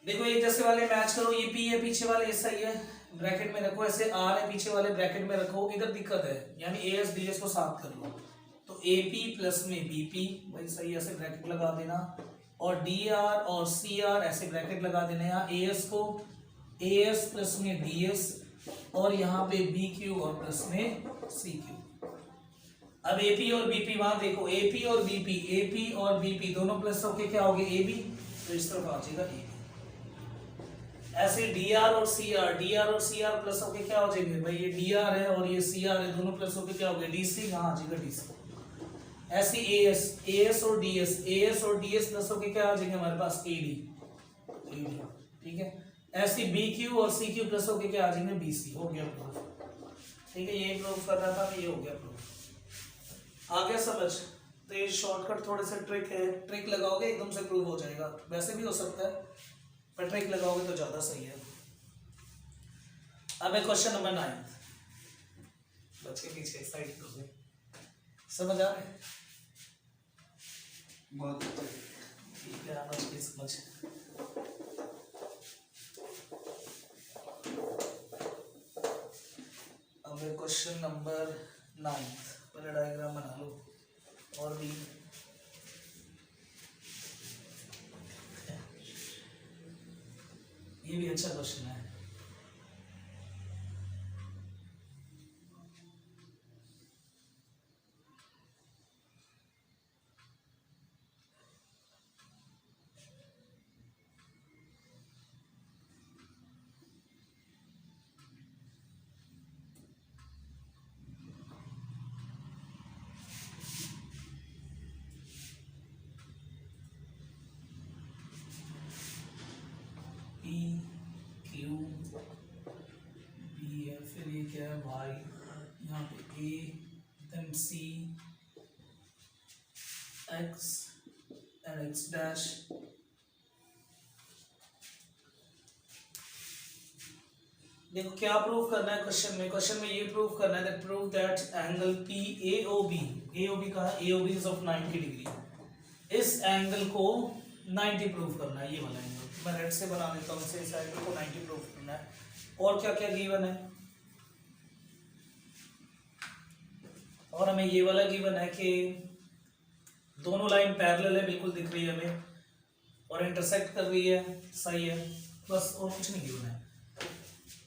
देखो एक जैसे वाले मैच करो, ये पी है पीछे वाले ऐसा ही है, ब्रैकेट में रखो, ऐसे आर है पीछे वाले ब्रैकेट में रखो, इधर दिक्कत है, यानी ए एस डी एस को साथ कर लो। तो ए पी प्लस में बी पी, वही सही, ऐसे ब्रैकेट लगा देना, और डी आर और सी आर ऐसे ब्रैकेट लगा देना। यहाँ ए एस को ए एस प्लस में डी एस, और यहाँ पे बी क्यू और प्लस में सी क्यू। अब ए पी और बी पी वहां देखो, ए पी और बी दोनों प्लस होके क्या हो गए, ए बी, तो इस तरफ आ जाएगा ए बी। ऐसे डी आर और सी आर प्लस होके क्या हो जाएंगे भाई, ये डी आर है और ये सी आर है, दोनों प्लस होके क्या हो गया, डी सी, कहाँ आ जाएगा डी सी। ऐसे ए एस और डी एस प्लस होके क्या आ जाएंगे हमारे पास, ए डी, ठीक है। ऐसे बी क्यू और सी क्यू प्लस होके क्या आ जाएंगे, बी सी। हो गया प्रूफ, ठीक है, ये प्रूफ कर रहा था, ये हो गया प्रूफ। आ गया समझ? तो ये शॉर्टकट थोड़े से ट्रिक है, ट्रिक लगाओगे एकदम से प्रूव हो जाएगा, वैसे भी हो सकता है पर ट्रिक लगाओगे तो ज्यादा सही है। अब है क्वेश्चन नंबर 9, बच्चे पीछे एक्साइटेड हो गए, समझ आ रहा है? बहुत अच्छा। ठीक है, आना चाहिए समझ। अब है क्वेश्चन नंबर 9, पहले डायग्राम बना लो और भी ये भी अच्छा क्वेश्चन है। P Q B है, फिर ये क्या है Y, यहाँ पे A, then C, X and X dash। देखो क्या प्रूव करना है क्वेश्चन में, क्वेश्चन में ये प्रूव करना है that prove that angle P AOB कहा, AOB इज ऑफ 90 डिग्री। इस एंगल को 90 प्रूव करना है, ये वाला एंगल मैं रेड से बना देता हूँ, इस एंगल को 90 प्रूव करना है। और क्या क्या गिवन है, और हमें ये वाला गिवन है कि दोनों लाइन पैरेलल है, बिल्कुल दिख रही है हमें और इंटरसेक्ट कर रही है, सही है, बस और कुछ नहीं गिवन है।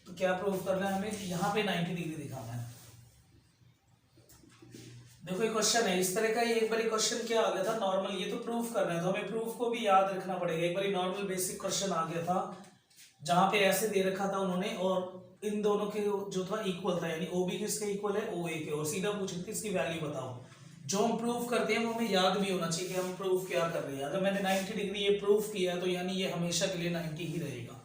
तो क्या प्रूव करना है हमें, यहाँ पे 90 डिग्री दिखाना है। देखो ये क्वेश्चन है इस तरह का, ये एक बार क्वेश्चन क्या आ गया था नॉर्मल, ये तो प्रूफ करना है तो हमें प्रूफ को भी याद रखना पड़ेगा। एक बार नॉर्मल बेसिक क्वेश्चन आ गया था जहां पे ऐसे दे रखा था उन्होंने और इन दोनों के जो था इक्वल था, यानी OB किसके इक्वल है, OA के, और सीधा पूछ रही थी इसकी वैल्यू बताओ। जो हम प्रूफ करते हैं वो हमें याद भी होना चाहिए कि हम प्रूफ क्या कर रहे हैं। अगर मैंने 90 डिग्री ये प्रूफ किया तो यानी ये हमेशा के लिए 90 ही रहेगा।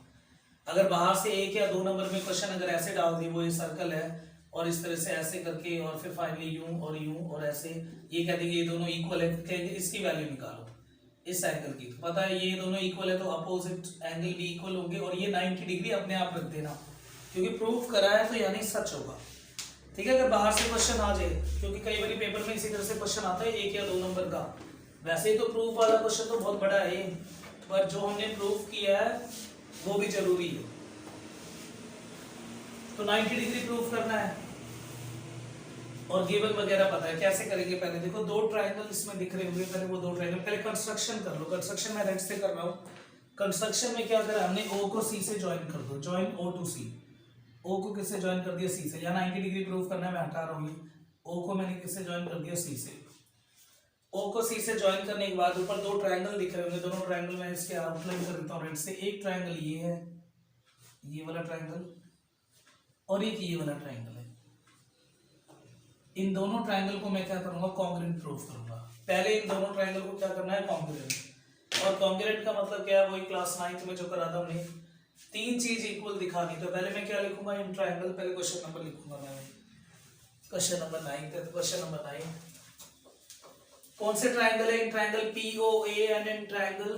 अगर बाहर से 1 या 2 नंबर में क्वेश्चन अगर ऐसे डाल दी, वो ये सर्कल है और इस तरह से ऐसे करके और फिर फाइनली यूं और ऐसे ये कह देंगे ये दोनों इक्वल है, कहेंगे इसकी वैल्यू निकालो इस एंगल की, तो पता है ये दोनों इक्वल है तो अपोजिट एंगल भी इक्वल होंगे और ये 90 डिग्री अपने आप रख देना, क्योंकि प्रूफ करा है तो यानी सच होगा। ठीक है, अगर बाहर से क्वेश्चन आ जाए, क्योंकि कई बार पेपर में इसी तरह से क्वेश्चन आता है 1 या 2 नंबर का, वैसे ही तो प्रूफ वाला क्वेश्चन तो बहुत बड़ा है, पर जो हमने प्रूफ किया है वो भी जरूरी है। तो 90 डिग्री प्रूफ करना है और गिवन वगैरह पता है, कैसे करेंगे पहले देखो, 2 ट्रायंगल इसमें दिख रहे होंगे, पहले वो 2 ट्रायंगल पहले कंस्ट्रक्शन कर लो। कंस्ट्रक्शन मैं रेड से कर रहा हूँ। कंस्ट्रक्शन में क्या करा हमने, O को C से ज्वाइन कर दो, join O to C। O को किससे ज्वाइन कर दिया, C से। यहाँ 90 डिग्री प्रूफ करना है, मैं हटा रहा हूँ, O को मैंने किससे ज्वाइन कर दिया, C से। O को C से ज्वाइन करने के बाद ऊपर 2 ट्रायंगल दिख रहे होंगे, दोनों ट्रायंगल में इसके आउटलाइन कर देता हूँ रेड से। एक ट्रायंगल ये है, ये वाला ट्रायंगल, और एक ये वाला ट्रायंगल है। इन दोनों ट्रायंगल को मैं क्या करूंगा, कॉन्ग्रुएंट प्रूफ करूंगा। पहले इन दोनों ट्रायंगल को क्या करना है, कॉन्ग्रुएंट। और कॉन्ग्रुएंट का मतलब क्या है, वही क्लास 9th में जो करा था हमने, 3 चीज इक्वल दिखानी। तो पहले मैं क्या लिखूंगा, इन ट्रायंगल, पहले क्वेश्चन नंबर लिखूंगा मैं, क्वेश्चन नंबर 9 का। क्वेश्चन नंबर 9 कौन से ट्रायंगल है, in triangle POA and in triangle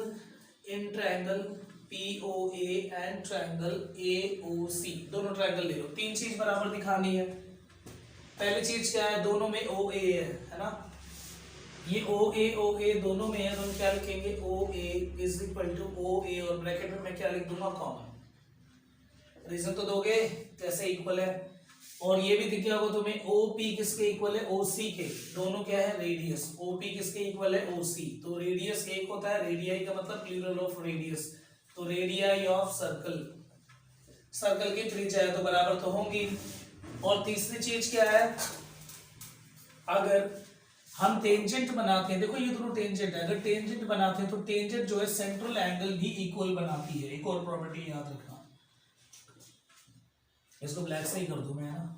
POA and triangle AOC, दोनों ट्रायंगल ले लो। 3 चीज बराबर दिखानी है। पहली चीज क्या है, दोनों में OA है ना, ये OA दोनों में है, तो हम क्या लिखेंगे, OA is equal to OA और ब्रैकेट में मैं क्या लिख दूंगा, कॉमन। रीजन तो दोगे कैसे इक्वल है। और ये भी दिख गया होगा तुम्हें, OP किसके इक्वल है, OC के। दोनों क्या है, रेडियस। OP किसके इक्वल है, OC। तो रेडियस एक होता है, रेडियाई का मतलब प्लूरल ऑफ रेडियस, तो रेडियाई ऑफ सर्कल, सर्कल की त्रिज्या है तो बराबर तो होंगी। और तीसरी चीज क्या है, अगर हम टेंजेंट बनाते हैं, देखो ये दोनों टेंजेंट है, अगर टेंजेंट बनाते हैं तो टेंजेंट जो है सेंट्रल एंगल भी इक्वल बनाती है। एक और प्रॉपर्टी याद रखना, इसको ब्लैक से ही कर दूं मैं, है ना।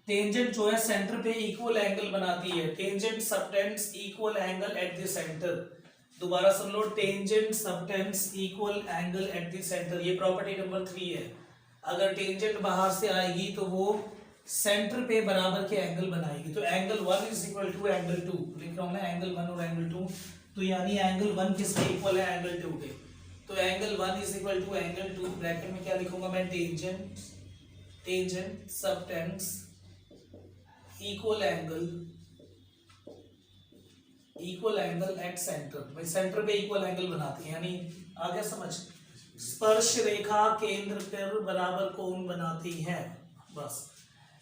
टेंजेंट जो है सेंटर पे इक्वल एंगल बनाती है, tangent subtends equal angle at the centre. दोबारा सुन लो, tangent subtends equal angle at the centre, ये प्रॉपर्टी नंबर 3 है। अगर टेंजेंट बाहर से आएगी तो वो सेंटर पे बराबर के एंगल बनाएगी। तो angle 1 is equal to angle 2, लिख रहा हूं मैं एंगल 1 और एंगल 2। तो यानी एंगल 1 किसके इक्वल है, एंगल 2 के। तो angle 1 is equal to angle 2, bracket में क्या लिखूंगा मैं, tangent subtends equal angle at centre. भाई सेंटर पे इक्वल एंगल बनाती है, यानी आगे समझ। स्पर्श रेखा केंद्र पर बराबर कोण बनाती है, बस।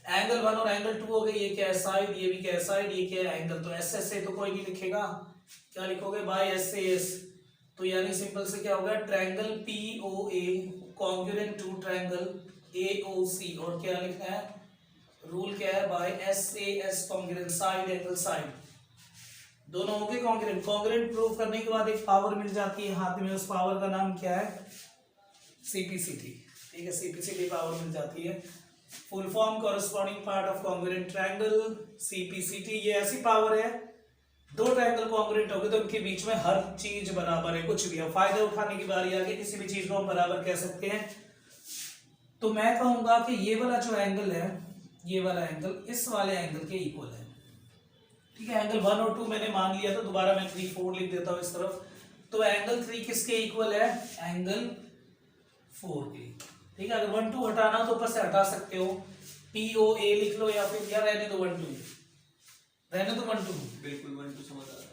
एंगल 1 और एंगल 2 हो गए, ये क्या है साइड, ये भी क्या है साइड, ये क्या है एंगल। तो एस एस से तो कोई नहीं लिखेगा, क्या लिखोगे, बाय एस से एस। तो यानी सिंपल से क्या होगा, triangle POA congruent to triangle AOC, और क्या लिखना है, रूल क्या है, by SAS congruent, side angle side, दोनों होंगे कॉन्ग्रुएंट। कॉन्ग्रुएंट प्रूव करने के बाद एक पावर मिल जाती है हाथ में, उस पावर का नाम क्या है, CPCT। ठीक है, CPCT पावर मिल जाती है, full form corresponding part of congruent triangle, CPCT। ये ऐसी पावर है, दो ट्रायंगल कॉन्ग्रुएंट हो गए तो उनके बीच में हर चीज बराबर है, कुछ भी है। फायदा उठाने की बारी आ गई, किसी भी चीज को हम बराबर कह सकते हैं। तो मैं कहूंगा कि ये वाला जो एंगल है, ये वाला एंगल इस वाले एंगल के इक्वल है। ठीक है, एंगल 1 और 2 मैंने मान लिया, तो दोबारा मैं 3 4 लिख देता हूं इस तरफ। तो एंगल 3 किसके इक्वल है, एंगल 4 के। ठीक है, अगर 1 2 हटाना तो ऊपर से हटा सकते हो, POA लिख लो, या फिर क्या रहने दो 1 2, रहने दो 1 2, बिल्कुल 1 2 समझ आ रहा है,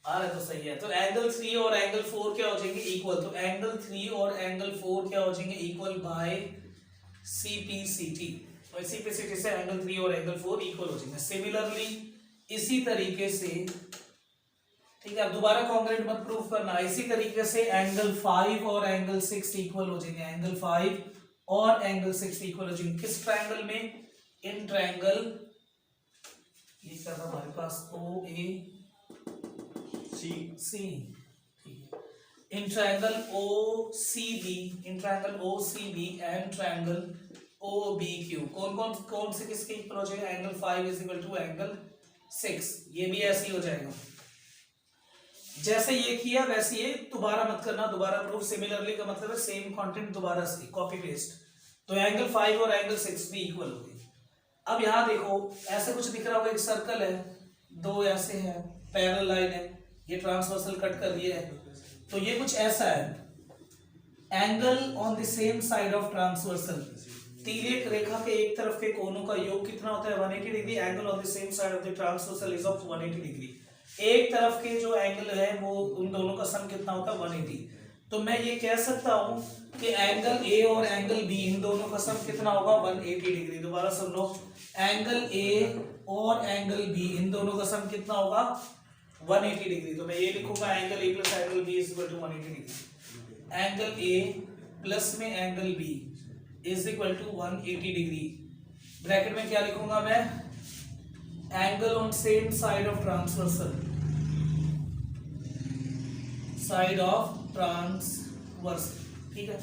आ रहा है तो सही है। तो एंगल 3 और एंगल 4 क्या हो जाएंगे, इक्वल। तो एंगल 3 और एंगल 4 क्या हो जाएंगे, इक्वल बाय CPCT। और CPCT से एंगल 3 और एंगल 4 इक्वल हो जाएंगे। सिमिलरली इसी तरीके से, ठीक है, अब दोबारा कॉन्ग्रुएंट मत प्रूफ करना, इसी तरीके से एंगल 5 और एंगल 6 इक्वल हो जाएंगे, एंगल 5 और एंगल 6 इक्वल हो जाएंगे। किस ट्रायंगल में, इन ट्रायंगल, ये क्या था हमारे पास, OAC, in triangle OCB, in triangle OCB and triangle OBQ। कौन से किसके इक्वल हो जाएगा, angle 5 is equal to angle 6। ये भी ऐसे ही हो जाएगा, जैसे ये किया वैसे ये दोबारा मत करना, दोबारा प्रूफ। सिमिलरली का मतलब है सेम कंटेंट दोबारा से कॉपी पेस्ट। तो एंगल 5 और एंगल 6 भी इक्वल हो गए। अब यहां देखो, ऐसे कुछ दिख रहा होगा, एक सर्कल है, दो ऐसे है, पैरेलल लाइन है, ये ट्रांसवर्सल कट कर दिया है, तो ये कुछ ऐसा है। Angle on the same side of transversal, तिर्यक रेखा के एक तरफ के कोणों का योग कितना होता है, 180 degree. Angle on the same side of the transversal is of 180 degree. एक तरफ के जो एंगल है वो उन दोनों का सम कितना होता है, 180। तो मैं ये कह सकता हूं कि एंगल A और एंगल B, इन दोनों का सम कितना होगा, 180 डिग्री। दोबारा सुन लो, एंगल A और एंगल B, इन दोनों का सम कितना होगा, 180 डिग्री। तो मैं ये लिखूंगा angle A plus angle B is equal to 180 degree. Angle A plus में angle B is equal to 180 degree. Bracket में क्या लिखूंगा मैं, angle on same side of transversal, side of transversal. ठीक है,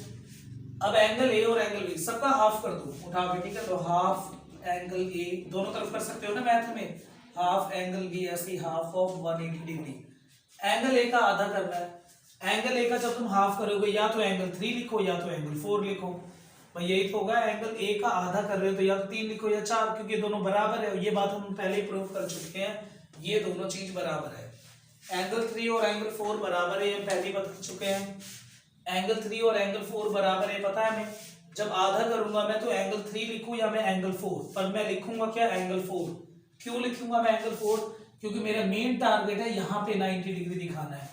अब एंगल A और एंगल B सबका हाफ कर दो उठा के, ठीक है। तो हाफ एंगल A, दोनों तरफ कर सकते हो ना मैथ में, हाफ एंगल B ऐसी half of 180 degree. Angle A का आधा करना है। एंगल A का जब तुम हाफ करोगे, या तो एंगल 3 लिखो या तो एंगल 4 लिखो। भाई यही तो होगा, एंगल A का आधा कर रहे हो तो या तो 3 लिखो या 4, क्योंकि दोनों बराबर है। ये बात हम पहले ही प्रूव कर चुके हैं, ये दोनों चीज बराबर है। एंगल 3 और एंगल 4 बराबर है, हम पहले ही बता चुके हैं। एंगल 3 और एंगल 4 बराबर है, पता है हमें। जब आधा करूंगा मैं तो एंगल 3 लिखूं या मैं एंगल 4, पर मैं लिखूंगा क्या, एंगल 4। क्यों लिखूंगा मैं एंगल 4, क्योंकि मेरा मेन टारगेट है यहाँ पे 90 डिग्री दिखाना है,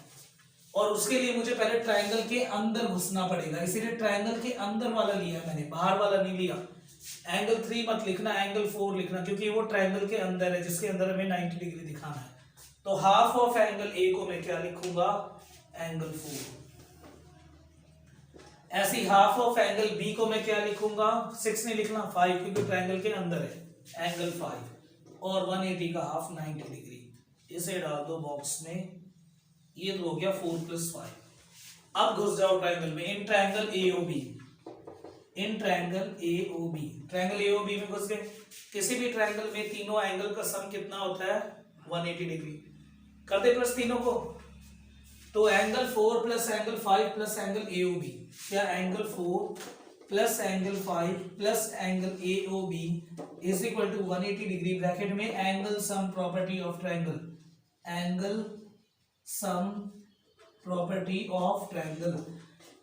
और उसके लिए मुझे पहले ट्रायंगल के अंदर घुसना पड़ेगा। इसीलिए ट्रायंगल के अंदर वाला लिया मैंने, बाहर वाला नहीं लिया। एंगल 3 मत लिखना, एंगल 4 लिखना, क्योंकि वो ट्रायंगल के अंदर है जिसके अंदर हमें 90 डिग्री दिखाना है। तो हाफ ऑफ एंगल A को मैं क्या लिखूंगा, एंगल 4। ऐसी हाफ ऑफ एंगल B को मैं क्या लिखूंगा, 6 नहीं लिखना, 5, क्योंकि ट्रायंगल के अंदर है, एंगल 5। और 180 का हाफ 90 डिग्री। इसे डाल दो बॉक्स में, ये तो हो गया 4 + 5। अब घुस जाओ ट्रायंगल में, in triangle AOB, in triangle AOB। Triangle AOB में घुस गए। किसी भी ट्रायंगल में तीनों एंगल का सम कितना होता है 180 डिग्री। कर दे प्लस तीनों को, तो angle 4 plus angle 5 plus angle AOB, क्या angle 4 plus angle 5 plus angle AOB is equal to 180 degree. Bracket में angle sum property of triangle, angle sum property of triangle,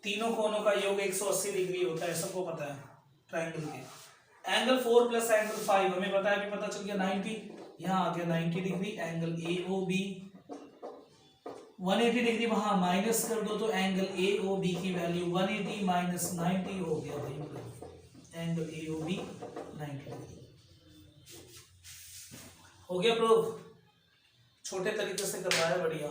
तीनों कोनों का योग 180 डिग्री होता है, सबको पता है ट्रायंगल के। एंगल 4 प्लस एंगल 5 हमें पता है, अभी पता चल गया 90, यहाँ आ गया 90 डिग्री। एंगल AOB 180 डिग्री वहां माइनस कर दो तो एंगल AOB की वैल्यू 180 माइनस 90 हो गया भाई। एंगल AOB 90 डिग्री हो गया प्रूफ। छोटे तरीके से करवाया, बढ़िया।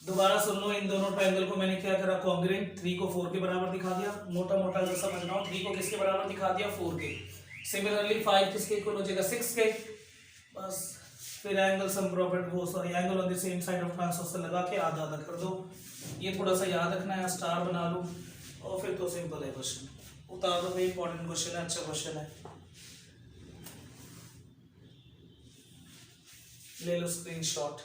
दोबारा सुन लो, इन दोनों ट्रायंगल को मैंने क्या करा, कॉन्ग्रुएंट 3 को 4 के बराबर दिखा दिया। मोटा मोटा अगर समझना हो 3 को किसके बराबर दिखा दिया 4 के। सिमिलरली 5 किसके इक्वल हो जाएगा 6 के। बस फिर एंगल सम प्रॉपर्टी वो sorry angle on the same side of transversal लगा के आधा आधा कर दो। ये थोड़ा सा याद रखना है, स्टार बना लो और फिर तो सिंपल है क्वेश्चन। उतार दो भाई, इंपॉर्टेंट क्वेश्चन है, अच्छा क्वेश्चन है। ले लो स्क्रीनशॉट,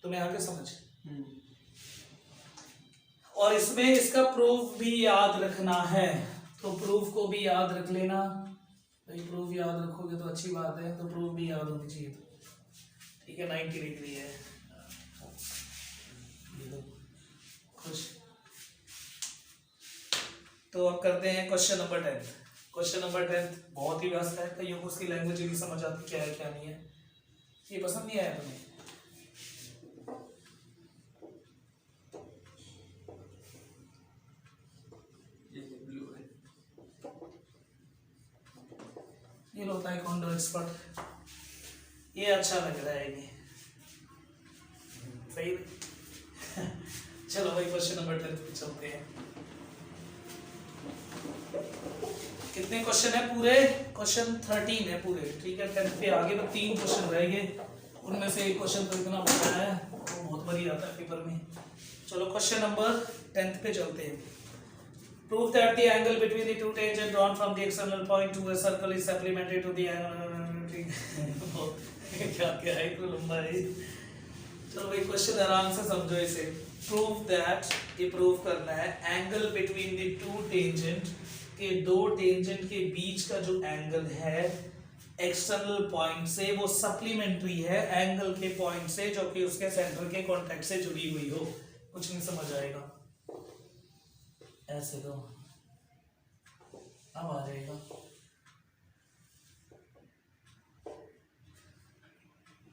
तुम्हें आगे समझ। और इसमें इसका प्रूफ भी याद रखना है, तो प्रूफ को भी याद रख लेना भाई। प्रूफ याद रखोगे तो अच्छी बात है, तो प्रूफ भी याद होनी चाहिए। ठीक है, 90 डिग्री है। खुश। तो अब करते हैं क्वेश्चन नंबर 10। क्वेश्चन नंबर 10 बहुत ही व्यस्त है, कईयों को उसकी लैंग्वेज ही नहीं समझ आती, क्या है क्या नहीं है। ये पसंद नहीं आया तुम्हें? ये होता है कॉन्डो एक्सपर्ट, ये अच्छा लग रहा है ये सही। चलो भाई क्वेश्चन नंबर 10 पे चलते हैं। कितने क्वेश्चन है पूरे? क्वेश्चन 13 है पूरे। ठीक है, 10 पे आगे तो 3 क्वेश्चन रह गए, उनमें से एक क्वेश्चन तो इतना बड़ा है वो बहुत बड़ी आता है पेपर में। चलो क्वेश्चन नंबर 10 पे चलते हैं। Prove that the angle between the two tangents drawn from the external point to a circle is supplementary to the angle। क्या क्या है, इतना लंबा है। चलो भाई क्वेश्चन आराम से समझो इसे। Prove that, ये प्रूव करना है angle between the two tangent, के दो टेंजेंट के बीच का जो एंगल है एक्सटर्नल पॉइंट से वो सप्लीमेंट्री है एंगल के पॉइंट से जो कि उसके सेंटर के कॉन्टैक्ट से जुड़ी हुई हो। कुछ नहीं समझ आएगा, ऐसे दो अब आ जाएगा।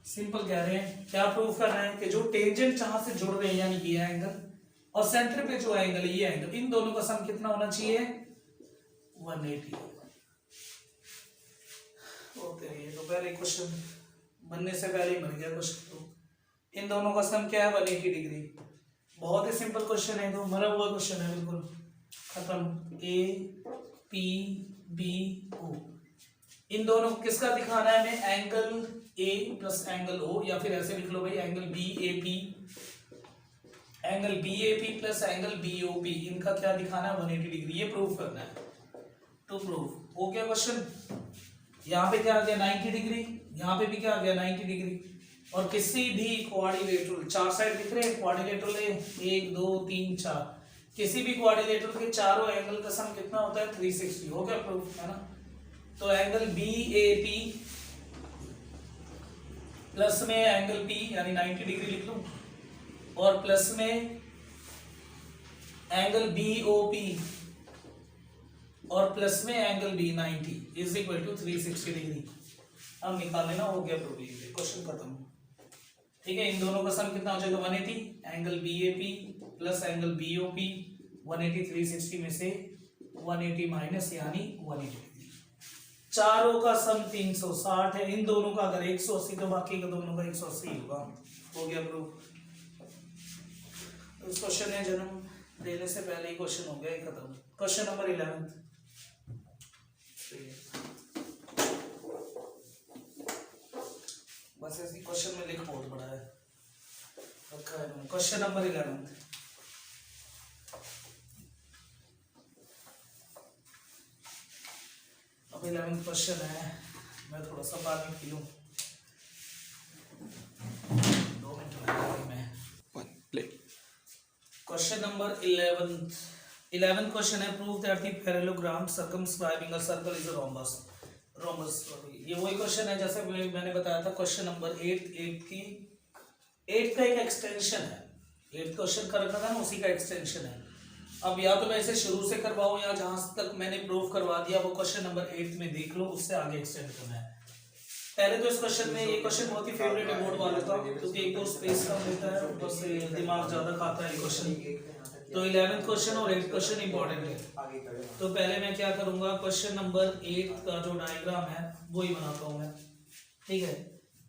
सिंपल कह रहे हैं, क्या प्रूव करना है कि जो टेंजेंट जहां से जुड़ रहे हैं यानी ये एंगल और सेंटर पे जो एंगल ये एंगल, इन दोनों का सम कितना होना चाहिए 180। ओके, ये तो पहले क्वेश्चन बनने से पहले ही बन गया क्वेश्चन। तो इन दोनों का सम क्या है 180 डिग्री। बहुत ही सिंपल क्वेश्चन है, तो मरा हुआ क्वेश्चन है बिल्कुल खत्म। ए पी बी ओ, इन दोनों को किसका दिखाना है हमें, angle A plus angle O, या फिर ऐसे लिख लो भाई angle B A P, angle B A P plus angle B O P, इनका क्या दिखाना है 180 डिग्री। ये प्रूव करना है। तो प्रूव हो गया क्वेश्चन। यहाँ पे क्या आ गया 90 डिग्री, यहाँ पे भी क्या आ गया 90 डिग्री। और किसी भी क्वाड्रिलेटरल, चार साइड दिख रहे हैं क्वाड्रिलेटरल है 1 2 3 4, किसी भी क्वाड्रिलेटरल के चारों एंगल का सम कितना होता है 360। हो गया प्रूफ, है ना। तो angle B A P plus में एंगल पी यानी 90 डिग्री लिख लो, और प्लस में एंगल बी ओ पी और प्लस में angle B 90 is equal to 360 degree. अब निकाल लेना, हो गया प्रूफ, क्वेश्चन खत्म। ठीक है, इन दोनों का सम कितना हो जाएगा 180, angle B A P plus angle B O P 180 360 में से 180 माइनस यानी 180 डिग्री। चारों का सम 360 है, इन दोनों का अगर 180 तो बाकी का दोनों का 180 होगा। हो गया प्रूफ। इस क्वेश्चन ने जन्म देने से पहले ही क्वेश्चन हो गया, ये खत्म। Question number 11। बस ऐसी क्वेश्चन में लिख बहुत बड़ा है रखा है। क्वेश्चन नंबर 11, अब 11th क्वेश्चन है, मैं थोड़ा सा पानी पी लूं, 2 मिनट लगेंगे मैं। क्वेश्चन नंबर 11th क्वेश्चन है, prove that the parallelogram circumscribing a circle is a rhombus. ये वही क्वेश्चन है जैसे मैंने बताया था क्वेश्चन नंबर 8 का एक एक्सटेंशन है, 8th क्वेश्चन कर रखा था ना, उसी का एक्सटेंशन है। अब या तो मैं इसे शुरू से करवाऊं या जहां तक मैंने प्रूव करवा दिया वो क्वेश्चन नंबर 8 में देख लो, उससे आगे एक्सटेंड करना है। पहले तो इस क्वेश्चन में, ये क्वेश्चन बहुत ही फेवरेट है बोर्ड वाले का, क्योंकि एक तो स्पेस कम देता है, ऊपर से दिमाग ज्यादा खाता है क्वेश्चन। तो 11th क्वेश्चन और 8th क्वेश्चन इंपॉर्टेंट है। तो पहले मैं क्या करूंगा, क्वेश्चन नंबर 8 का जो डायग्राम है वो ही बनाता हूं मैं, ठीक है।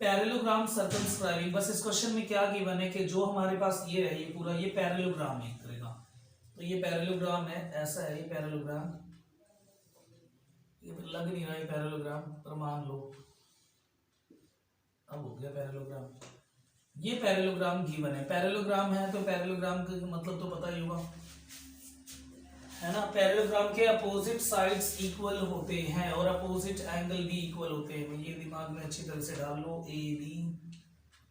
पैरेललोग्राम सर्कमस्क्राइबिंग, बस इस क्वेश्चन में क्या गिवन है कि जो हमारे पास ये है, ये पूरा ये पैरेललोग्राम है एक तरह का। तो ये पैरेललोग्राम है, ऐसा है ये पैरेललोग्राम, ये लग नहीं रहा है पैरेललोग्राम, पर मान लो अब हो गया पैरेललोग्राम। ये पैरेललोग्राम गिवन है, पैरेललोग्राम है तो पैरेललोग्राम का मतलब तो पता ही होगा, है ना। पैरेललोग्राम के अपोजिट साइड्स इक्वल होते हैं और अपोजिट एंगल भी इक्वल होते हैं। ये दिमाग में अच्छी तरह से डाल लो, ए बी,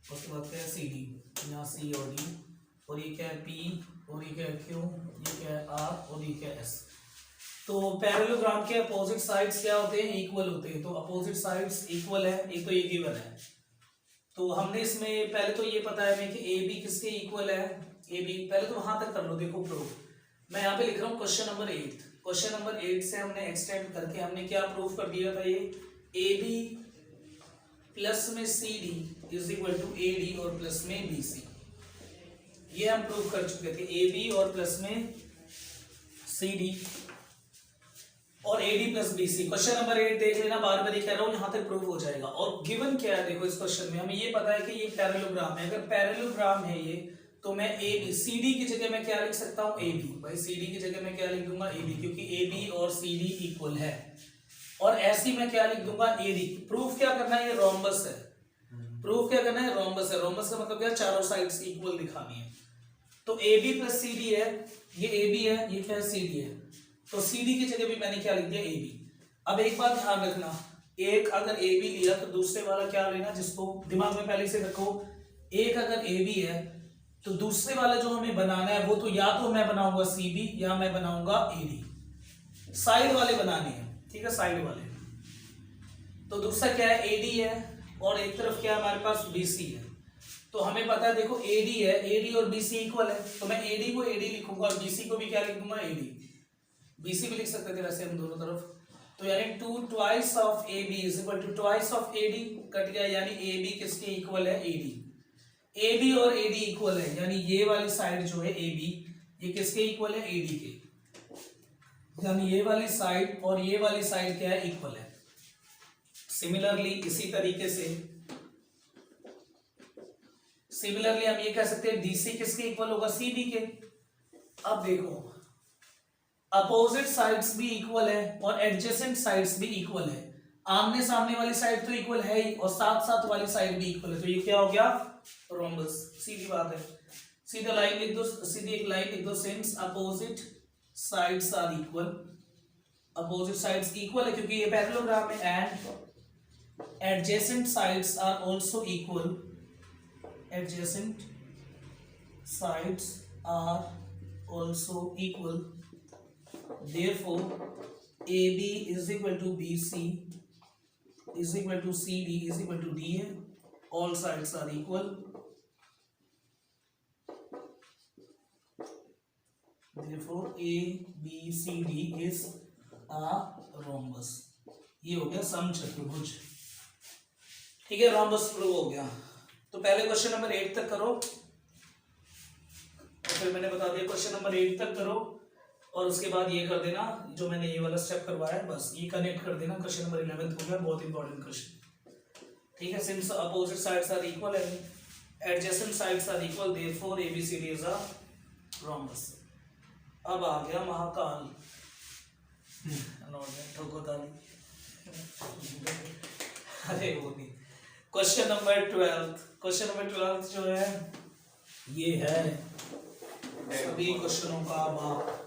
उसके बाद क्या है सी डी, यहाँ सी और डी, और ये क्या है पी, और ये क्या है क्यू, ये क्या है आर, और ये क्या है एस। तो पैरेललोग्राम के अपोजिट साइड्स क्या होते हैं, इक्वल होते हैं। तो अपोजिट साइड्स इक्वल है, एक तो ये गिवन है। तो हमने इसमें पहले तो ये पता है हमें कि ए बी किसके इक्वल है, ए बी, पहले तो वहां तक कर लो, देखो प्रूफ। मैं यहाँ पे लिख रहा हूँ क्वेश्चन नंबर 8। क्वेश्चन नंबर 8 से हमने एक्सटेंड करके हमने क्या प्रूफ कर दिया था, ये ए बी प्लस में C D is equal to A D और प्लस में बी सी, ये हम प्रूफ कर चुके थे। ए बी और प्लस में सी डी और A D plus B C. Question number 8 देख लेना, बार बार ये कह रहा हूँ, यहाँ तक प्रूफ हो जाएगा। और गिवन क्या है देखो, इस क्वेश्चन में हमें ये पता है कि ये पैरेललोग्राम है। अगर पैरेललोग्राम है ये, तो मैं ए बी, सी डी की जगह मैं क्या लिख सकता हूँ, ए बी। भाई सी डी की जगह मैं क्या लिख दूंगा, ए बी, क्योंकि ए बी और सी डी इक्वल है। और ऐसी मैं क्या लिख दूंगा, ए डी। प्रूफ क्या करना है, ये रोम्बस है। प्रूफ क्या करना है, रोम्बस है। रोम्बस का मतलब क्या, चारों साइड्स इक्वल दिखानी है। तो A B plus C D है, ये ए बी है, ये क्या है सी डी है। तो सी डी की जगह भी मैंने क्या लिख दिया, ए बी। अब एक बात ध्यान रखना, एक अगर ए बी लिया तो दूसरे वाला क्या लेना, जिसको दिमाग में पहले से रखो। एक अगर ए बी है तो दूसरे वाला जो हमें बनाना है वो तो या तो मैं बनाऊंगा सी बी या मैं बनाऊंगा ए डी। साइड वाले बनाने हैं, ठीक है, साइड वाले। तो दूसरा क्या है, ए डी है, और एक तरफ क्या है हमारे पास, बी सी है। तो हमें पता है देखो ए डी है, ए डी और बी सी इक्वल है, तो मैं ए डी को ए डी लिखूंगा और बी सी को भी क्या लिख दूंगा, ए डी। बी सी भी लिख सकते थे वैसे हम दोनों तरफ। तो यानी 2 twice of A B is equal to twice of A D, cut गया, यानी ए बी किसके इक्वल है, ए डी। ए बी और ए डी इक्वल है, यानी ये वाली साइड जो है ए बी, ये किसके इक्वल है, ए डी के। यानी ये वाली साइड और ये वाली साइड क्या है, इक्वल है। सिमिलरली इसी तरीके से हम ये कह सकते हैं डीसी किसके इक्वल होगा, सी डी के। अब देखो अपोजिट साइड्स भी इक्वल है और एडजेसेंट साइड्स भी इक्वल है। आमने सामने वाली साइड तो इक्वल है ही, और साथ साथ वाली साइड भी इक्वल है। तो ये क्या हो गया, रोम्बस। सीधी बात है, सीधा लाइन लिख दो, सीधी एक लाइन लिख दो, since opposite sides are equal. Opposite sides equal है क्योंकि ये पैरेललोग्राम है, and adjacent sides are also equal. Adjacent sides are also equal, therefore AB is equal to BC is equal to CD is equal to DA. All sides are equal. Therefore ABCD is a rhombus. ये हो गया समचतुर्भुज, ठीक है, rhombus prove हो गया। तो पहले question number 8 तक करो, और फिर मैंने बता दिया क्वेश्चन नंबर 8 तक करो, और उसके बाद ये कर देना जो मैंने ये वाला स्टेप करवाया है, बस ये कनेक्ट कर देना। क्वेश्चन नंबर 11 हो गया, बहुत इंपॉर्टेंट क्वेश्चन, ठीक है। Since opposite sides are equal and adjacent sides are equal, therefore ABCD is a rhombus. अब आ गया महाकाल, ठोको ताली। अरे वो नहीं, क्वेश्चन नंबर 12। क्वेश्चन नंबर 12 जो है ये है सभी क्वेश्चनों का बाप,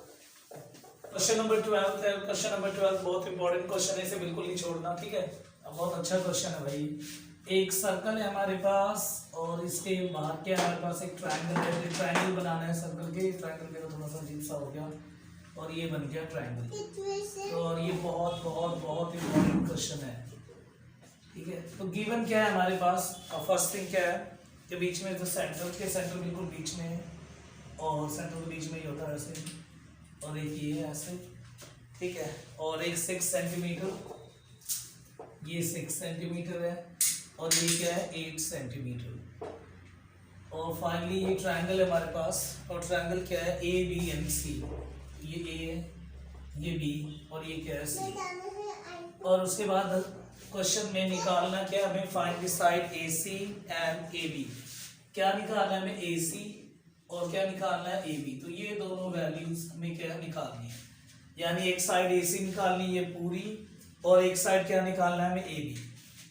क्वेश्चन नंबर 12 है। क्वेश्चन नंबर 12 बहुत इंपॉर्टेंट क्वेश्चन है, इसे बिल्कुल नहीं छोड़ना, ठीक है। अब बहुत अच्छा क्वेश्चन है भाई। एक सर्कल है हमारे पास और इसके बाहर क्या है, हमारे पास एक ट्रायंगल है। ट्रायंगल बनाना है सर्कल के, ट्रायंगल मेरा थोड़ा सा अजीब सा हो गया और ये बन गया ट्रायंगल। तो और ये बहुत बहुत बहुत इंपॉर्टेंट क्वेश्चन है, ठीक है। तो गिवन क्या है हमारे पास, फर्स्ट थिंग क्या है कि बीच में जो सेंटर बिल्कुल बीच में है और सेंटर के बीच में ही होता है ऐसे, और एक ये है ऐसे, ठीक है। और एक 6 सेंटीमीटर, ये 6 सेंटीमीटर है और ये क्या है 8 सेंटीमीटर। और फाइनली ये ट्रायंगल है हमारे पास, और ट्रायंगल क्या है ए बी एंड सी। ये ए है, ये बी और ये क्या है सी। और उसके बाद क्वेश्चन में निकालना क्या हमें, find the side A C and A B. क्या निकालना है हमें, ए सी और क्या निकालना है ए बी। तो ये दोनों वैल्यूज हमें क्या निकालनी है, यानी एक साइड ए सी निकालनी है पूरी और एक साइड क्या निकालना है हमें ए बी।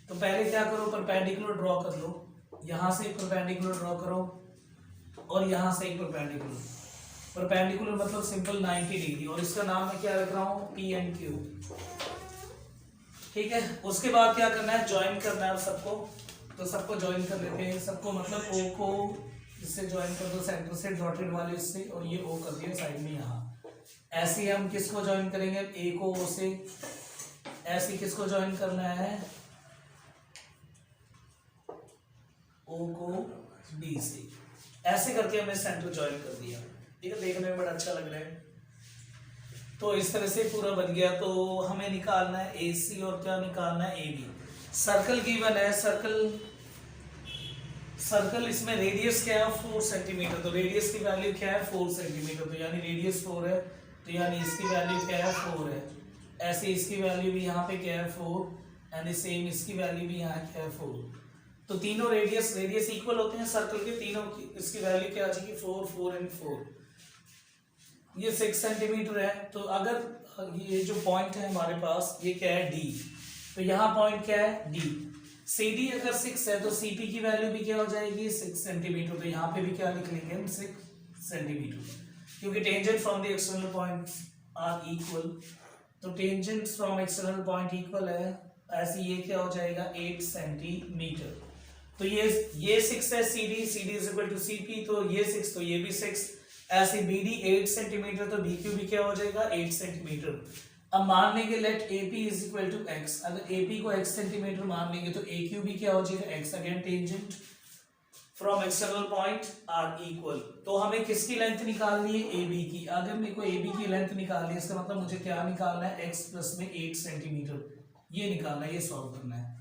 तो पहले क्या करो, परपेंडिकुलर ड्रॉ कर लो। यहाँ से एक परपेंडिकुलर ड्रॉ करो और यहाँ से एक परपेंडिकुलर। परपेंडिकुलर मतलब सिंपल 90 डिग्री, और इसका नाम मैं क्या रख रहा हूँ, पी एंड क्यू, ठीक है। उसके बाद क्या करना है, ज्वाइन करना है सबको। तो सबको ज्वाइन कर लेते हैं, सबको मतलब ओ को इससे ज्वाइन कर दो, सेंटर से डॉटेड वाले इससे, और ये ओ कर दिया साइड में यहाँ। ऐसे हम किसको ज्वाइन करेंगे, ए को ओ से। ऐसे किसको ज्वाइन करना है, ओ को बी से। ऐसे करके हमने सेंटर ज्वाइन कर दिया, ठीक है। देखने में बड़ा अच्छा लग रहा है। तो इस तरह से पूरा बन गया। तो हमें निकालना है ए सी और क्या निकालना है ए बी। सर्कल गिवन है, सर्कल इसमें रेडियस क्या है 4 सेंटीमीटर। तो रेडियस की वैल्यू क्या है 4 सेंटीमीटर। तो यानी रेडियस 4 है, तो यानी इसकी वैल्यू क्या है 4 है। ऐसे इसकी वैल्यू भी यहाँ पे क्या है 4 एंड सेम इसकी वैल्यू भी यहाँ क्या है 4। तो तीनों रेडियस इक्वल होते हैं सर्कल के, तीनों की इसकी वैल्यू क्या आ जाएगी 4 4 एंड 4। ये 6 सेंटीमीटर है। तो अगर ये जो पॉइंट है हमारे पास ये क्या है डी, तो यहाँ पॉइंट क्या है डी। सी डी अगर 6 है तो सी पी की वैल्यू भी क्या हो जाएगी 6 सेंटीमीटर। तो यहाँ पे भी क्या लिख लेंगे हम 6 सेंटीमीटर, क्योंकि tangent from the external points are equal. तो tangent from external point equal है, ऐसे ये क्या हो जाएगा 8 सेंटीमीटर। तो ये 6 है, C D is equal to C P, तो ये 6 तो ये भी 6। ऐसे बी डी 8 सेंटीमीटर, तो बी क्यू भी क्या हो जाएगा 8 सेंटीमीटर। अब मान लेंगे let A P is equal to x. अगर ए पी को x सेंटीमीटर मान लेंगे तो ए क्यू भी क्या हो जाएगा x। Again tangent from external point are equal. तो हमें किसकी लेंथ निकालनी है ए बी की। अगर मेरे को ए बी की लेंथ निकालनी है, इसका मतलब मुझे क्या निकालना है x प्लस में 8 सेंटीमीटर, ये निकालना है, ये सॉल्व करना है।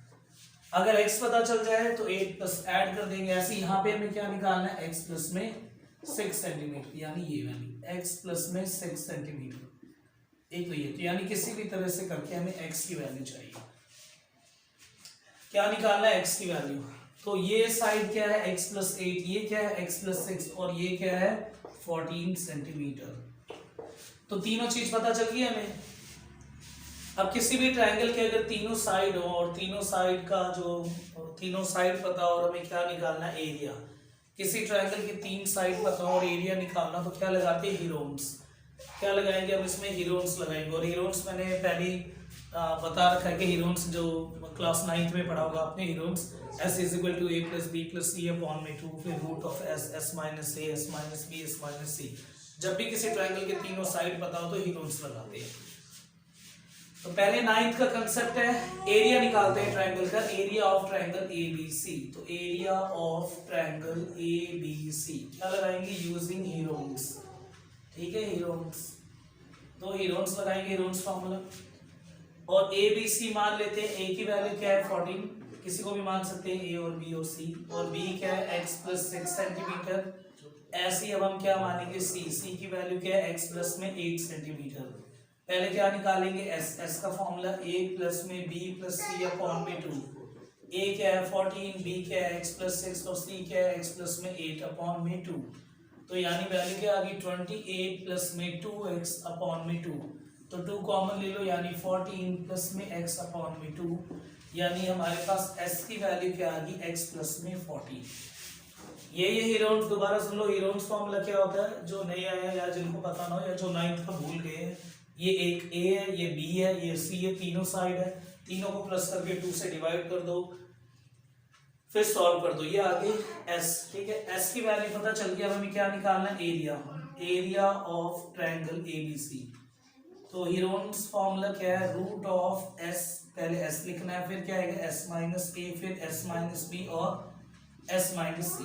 अगर x पता चल जाए तो 8 प्लस ऐड कर देंगे। ऐसे यहाँ पे हमें क्या निकालना है x प्लस में 6 सेंटीमीटर, यानी ये वैल्यू x प्लस में 6 सेंटीमीटर एक। तो ये तो यानी किसी भी तरह से करके हमें x की वैल्यू चाहिए। क्या निकालना है x की वैल्यू। तो ये साइड क्या है x प्लस 8, ये क्या है x प्लस 6 और ये क्या है 14 सेंटीमीटर। तो तीनों चीज पता चल गई हमें। अब किसी भी ट्रायंगल के अगर तीनों साइड हो और तीनों साइड का जो तीनों साइड पता हो और हमें क्या निकालना है एरिया। किसी ट्रायंगल की 3 साइड पता हो और एरिया निकालना, तो क्या लगाते हैं हीरोन्स। क्या लगाएंगे हम इसमें हीरोन्स लगाएंगे। और हीरोन्स मैंने पहले बता रखा है कि हीरोन्स जो क्लास 9th में पढ़ा होगा आपने, Heron's s is equal to a plus b plus c upon में 2 फिर root of s s minus a s minus b s minus c। जब भी किसी ट्रायंगल के तीनों साइड पता हो तो हीरोन्स लगाते हैं। तो पहले 9th का कंसेप्ट है एरिया निकालते हैं ट्रायंगल का, एरिया ऑफ ट्रायंगल ABC। तो एरिया ऑफ ट्रायंगल ABC क्या लगाएंगे यूजिंग हीरोन्स, ठीक है हीरोन्स। तो हीरोन्स लगाएंगे, हीरोन्स फार्मूला। और ABC मान लेते हैं, a की वैल्यू क्या है 14, किसी को भी मान सकते हैं a और b और c। और b क्या है x प्लस 6 सेंटीमीटर। ऐसे अब हम क्या मानेंगे c की वैल्यू क्या है x प्लस में 8 सेंटीमीटर। पहले क्या निकालेंगे s का फॉर्मूला a प्लस में b प्लस c अपॉन में 2। a क्या है 14, b क्या है x प्लस 6 और c क्या है x प्लस में 8 अपॉन में 2। तो यानी वैल्यू क्या आ गई 28 प्लस में 2x अपॉन में 2। तो 2 कॉमन ले लो, यानी 14 प्लस में x अपॉन में 2, यानी हमारे पास s की वैल्यू क्या आ गई x प्लस में 14। ये हीरोन्स दोबारा सुन लो, हीरोन्स फॉर्मूला क्या होता है, जो नहीं आया या जिनको पता ना हो या जो 9th का भूल गए, ये एक ए है, ये बी है, ये सी है, तीनों साइड है, तीनों को प्लस करके 2 से डिवाइड कर दो, फिर सॉल्व कर दो, ये आगे एस। ठीक है, एस की वैल्यू पता चल गया। अब हमें क्या निकालना है, area, area of triangle ABC. तो हीरोन्स फॉर्मूला क्या है, रूट ऑफ एस, पहले एस लिखना है, फिर क्या आएगा एस माइनस ए, फिर एस माइनस बी और एस माइनस सी।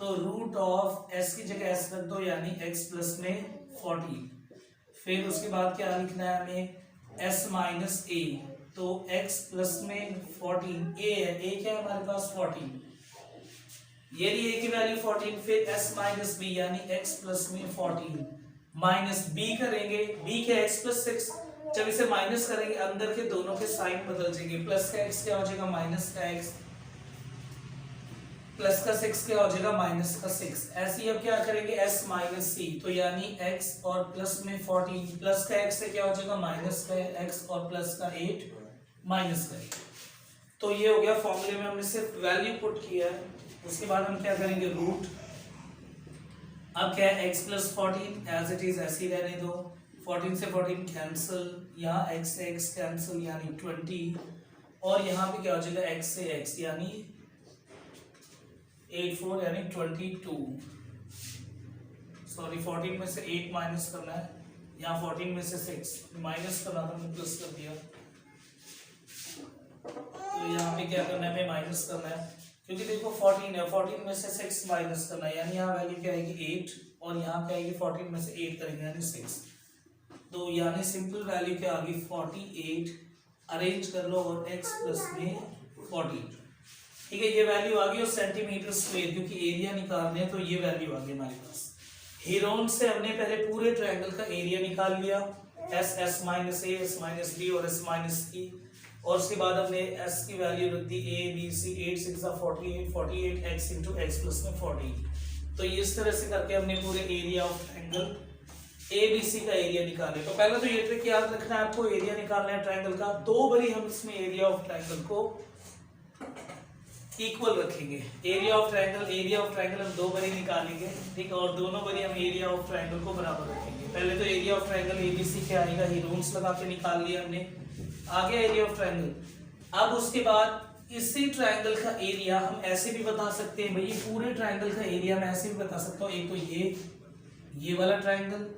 तो रूट ऑफ एस की जगह एस रख दो, यानी एक्स प्लस में 40। फिर उसके बाद क्या लिखना है हमें, एस माइनस ए, तो x प्लस में 14, a है, a क्या है हमारे पास 14, ये रही a की वैल्यू 14। फिर s माइनस बी यानी x प्लस में 14 माइनस b करेंगे, b के x प्लस 6, जब इसे माइनस करेंगे अंदर के दोनों के साइन बदल जाएंगे, प्लस का x क्या हो जाएगा माइनस का x, प्लस का 6 क्या हो जाएगा माइनस का 6। ऐसे ही अब क्या करेंगे s माइनस सी, तो यानी x और प्लस में 14, प्लस का x से क्या हो जाएगा माइनस का x और प्लस का 8 माइनस का 8। तो ये हो गया फॉर्मूले में हमने सिर्फ वैल्यू पुट किया है। उसके बाद हम क्या करेंगे, रूट, अब क्या है x plus 14 as it is ऐसे ही रहने दो, 14 से 14 कैंसिल, यहाँ x से x कैंसिल यानी 20, और यहाँ पे क्या हो जाएगा x से x यानी 8 4 यानी 22, सॉरी 14 में से 8 माइनस करना है, यहाँ 14 में से 6 माइनस करना था, हमने प्लस कर दिया। तो यहाँ पे क्या करना है, हमें माइनस करना है, क्योंकि देखो 14 है, 14 में से 6 माइनस करना है, यानी यहाँ वैल्यू क्या आएगी 8, और यहाँ क्या आएगी 14 में से 8 करेंगे यानी 6। तो यानी सिंपल वैल्यू क्या आ गई 48, अरेंज कर लो, और x प्लस में 14। ठीक है, ये वैल्यू आ गई, और सेंटीमीटर स्क्वायर, क्योंकि एरिया निकालने हैं तो ये वैल्यू आ गई हमारे पास। हीरोन से हमने पहले पूरे ट्रायंगल का एरिया निकाल लिया, S, S minus A, S minus B और एस माइनस ई, और उसके बाद हमने एस की वैल्यू रख दी A B C, 8 6 48, 48 x into x plus में 40। तो इस तरह से करके हमने पूरे area of triangle A B C का एरिया निकाले। तो पहले तो ये ट्रिक याद रखना है आपको, एरिया निकालना है ट्रायंगल का, दो बारी हम इसमें एरिया ऑफ ट्रायंगल को इक्वल रखेंगे। एरिया ऑफ ट्रायंगल हम दो बारी निकालेंगे, ठीक है, और दोनों बारी हम एरिया ऑफ ट्रायंगल को बराबर रखेंगे। पहले तो एरिया ऑफ ट्रायंगल एबीसी क्या आएगा, हीरोन्स लगा के निकाल लिया हमने, आ गया एरिया ऑफ ट्रायंगल। अब उसके बाद इसी ट्रायंगल का एरिया हम ऐसे भी बता सकते हैं, भाई पूरे ट्रायंगल का एरिया मैं ऐसे भी बता सकता हूँ, एक तो ये वाला ट्रायंगल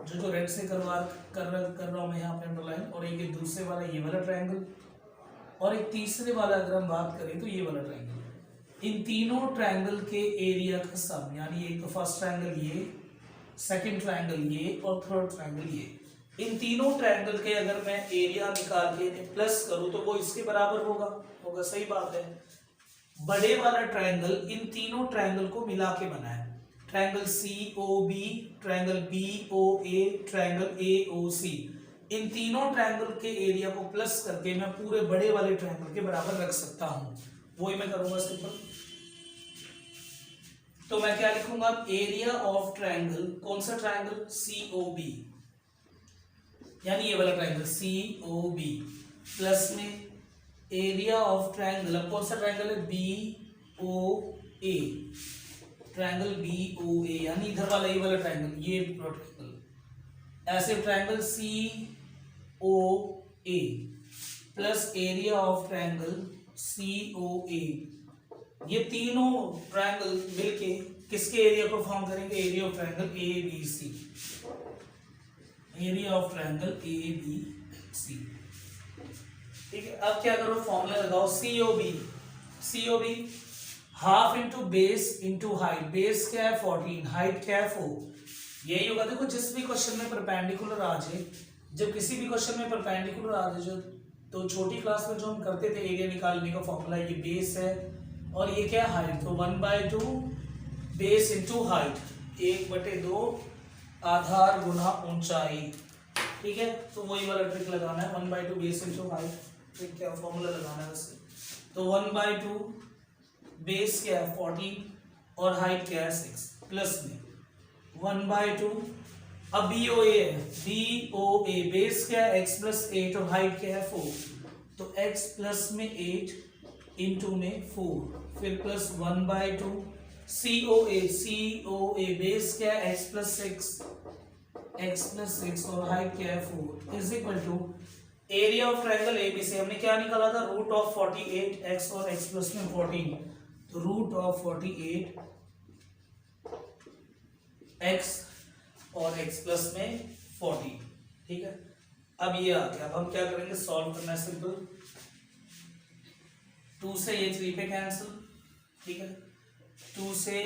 जो रेड से कर रहा हूँ मैं यहाँ पे अंडरलाइन, और एक दूसरे वाला ये वाला ट्रायंगल, और एक तीसरे वाला अगर हम बात करें तो ये वाला ट्रायंगल। इन तीनों ट्रायंगल के एरिया का सम, यानी एक तो फर्स्ट ट्रायंगल ये, सेकंड ट्रायंगल ये, और थर्ड ट्रायंगल ये, इन तीनों ट्रायंगल के अगर मैं एरिया निकाल के प्लस करूं तो वो इसके बराबर होगा, सही बात है। बड़े वाला ट्रायंगल इन तीनों ट्रायंगल को मिला के बना है, triangle C O B, triangle B O A, triangle A O C, इन तीनों ट्रायंगल के एरिया को प्लस करके मैं पूरे बड़े वाले ट्रायंगल के बराबर रख सकता हूं, वही मैं करूंगा सिंपल। तो मैं क्या लिखूंगा, एरिया ऑफ ट्रायंगल, कौन सा ट्रायंगल, सी ओ बी, यानी ये वाला triangle C O B, plus में एरिया ऑफ ट्रायंगल, अब कौन सा ट्रायंगल है, B O A, triangle B O A, यानी इधर वाला ये वाला ट्रायंगल, ये ट्रायंगल, ऐसे triangle C O A plus area of triangle C O A, ये तीनों ट्रायंगल मिलके किसके एरिया को फॉर्म करेंगे, area of triangle A B C, area of triangle A B C. ठीक है, अब क्या करो, फॉर्मूला लगाओ, C O B half into base into height, base क्या है 14, हाइट क्या है 4। यही होगा, देखो जिस भी क्वेश्चन में परपेंडिकुलर आ जाए, जब किसी भी क्वेश्चन में परपेंडिकुलर आ जाए, तो छोटी क्लास में जो हम करते थे एरिया निकालने का फॉर्मूला, ये बेस है और ये क्या हाइट, तो 1/2 बेस इंटू हाइट, 1/2 आधार गुना ऊंचाई। ठीक है, तो वही वाला ट्रिक लगाना है, 1/2 बेस इंटू हाइट, ट्रिक क्या फॉर्मूला लगाना है वैसे, तो 1/2 बेस क्या है 14 और हाइट क्या है 6, प्लस में 1/2, अब बी ओ ए है, बी ओ ए, बेस क्या है x प्लस 8 और हाइट क्या है 4, तो x प्लस में 8 इंटू में 4, फिर प्लस 1/2 सी ओ ए, बेस क्या है x प्लस 6 x प्लस 6 और हाइट क्या है 4 is equal to area of triangle ABC हमने क्या निकाला था रूट ऑफ 48 x और x प्लस में 14 तो रूट ऑफ 48 x और x प्लस में 14 ठीक है। अब ये आ गया, अब हम क्या करेंगे सॉल्व करना है सिंपल 2 से ये 3 पे कैंसिल ठीक है 2 से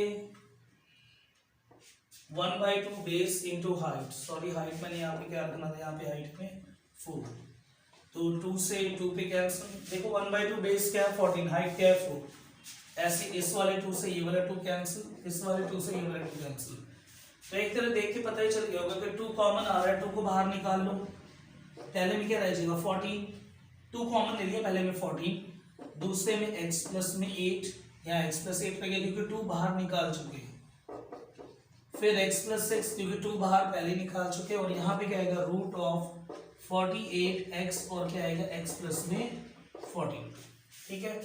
1/2 base into height sorry height मैंने यहाँ पे क्या रखना था यहाँ पे हाइट में 4 तो 2 से 2 पे कैंसिल देखो 1/2 बेस क्या है 14 हाइट क्या है 4 ऐसे इस वाले 2 से ये वाला 2 कैंसिल इस वाले 2 से ये वाला 2 कैंसिल तो एक तरह देख के पता ही चल गया होगा कि 2 कॉमन आ रहा है 2 को बाहर निकाल लो पहले में क्या रह जाएगा 14 2 कॉमन ले लिया पहले में 14 दूसरे में x प्लस में 8 या x प्लस 8 पे गया क्योंकि 2 बाहर निकाल चुके हैं फिर x प्लस 6 क्योंकि 2 बाहर पहले निकाल चुके हैं और यहाँ पे क्या आएगा रूट ऑफ 48x और क्या आएगा x प्लस में 14 ठीक है।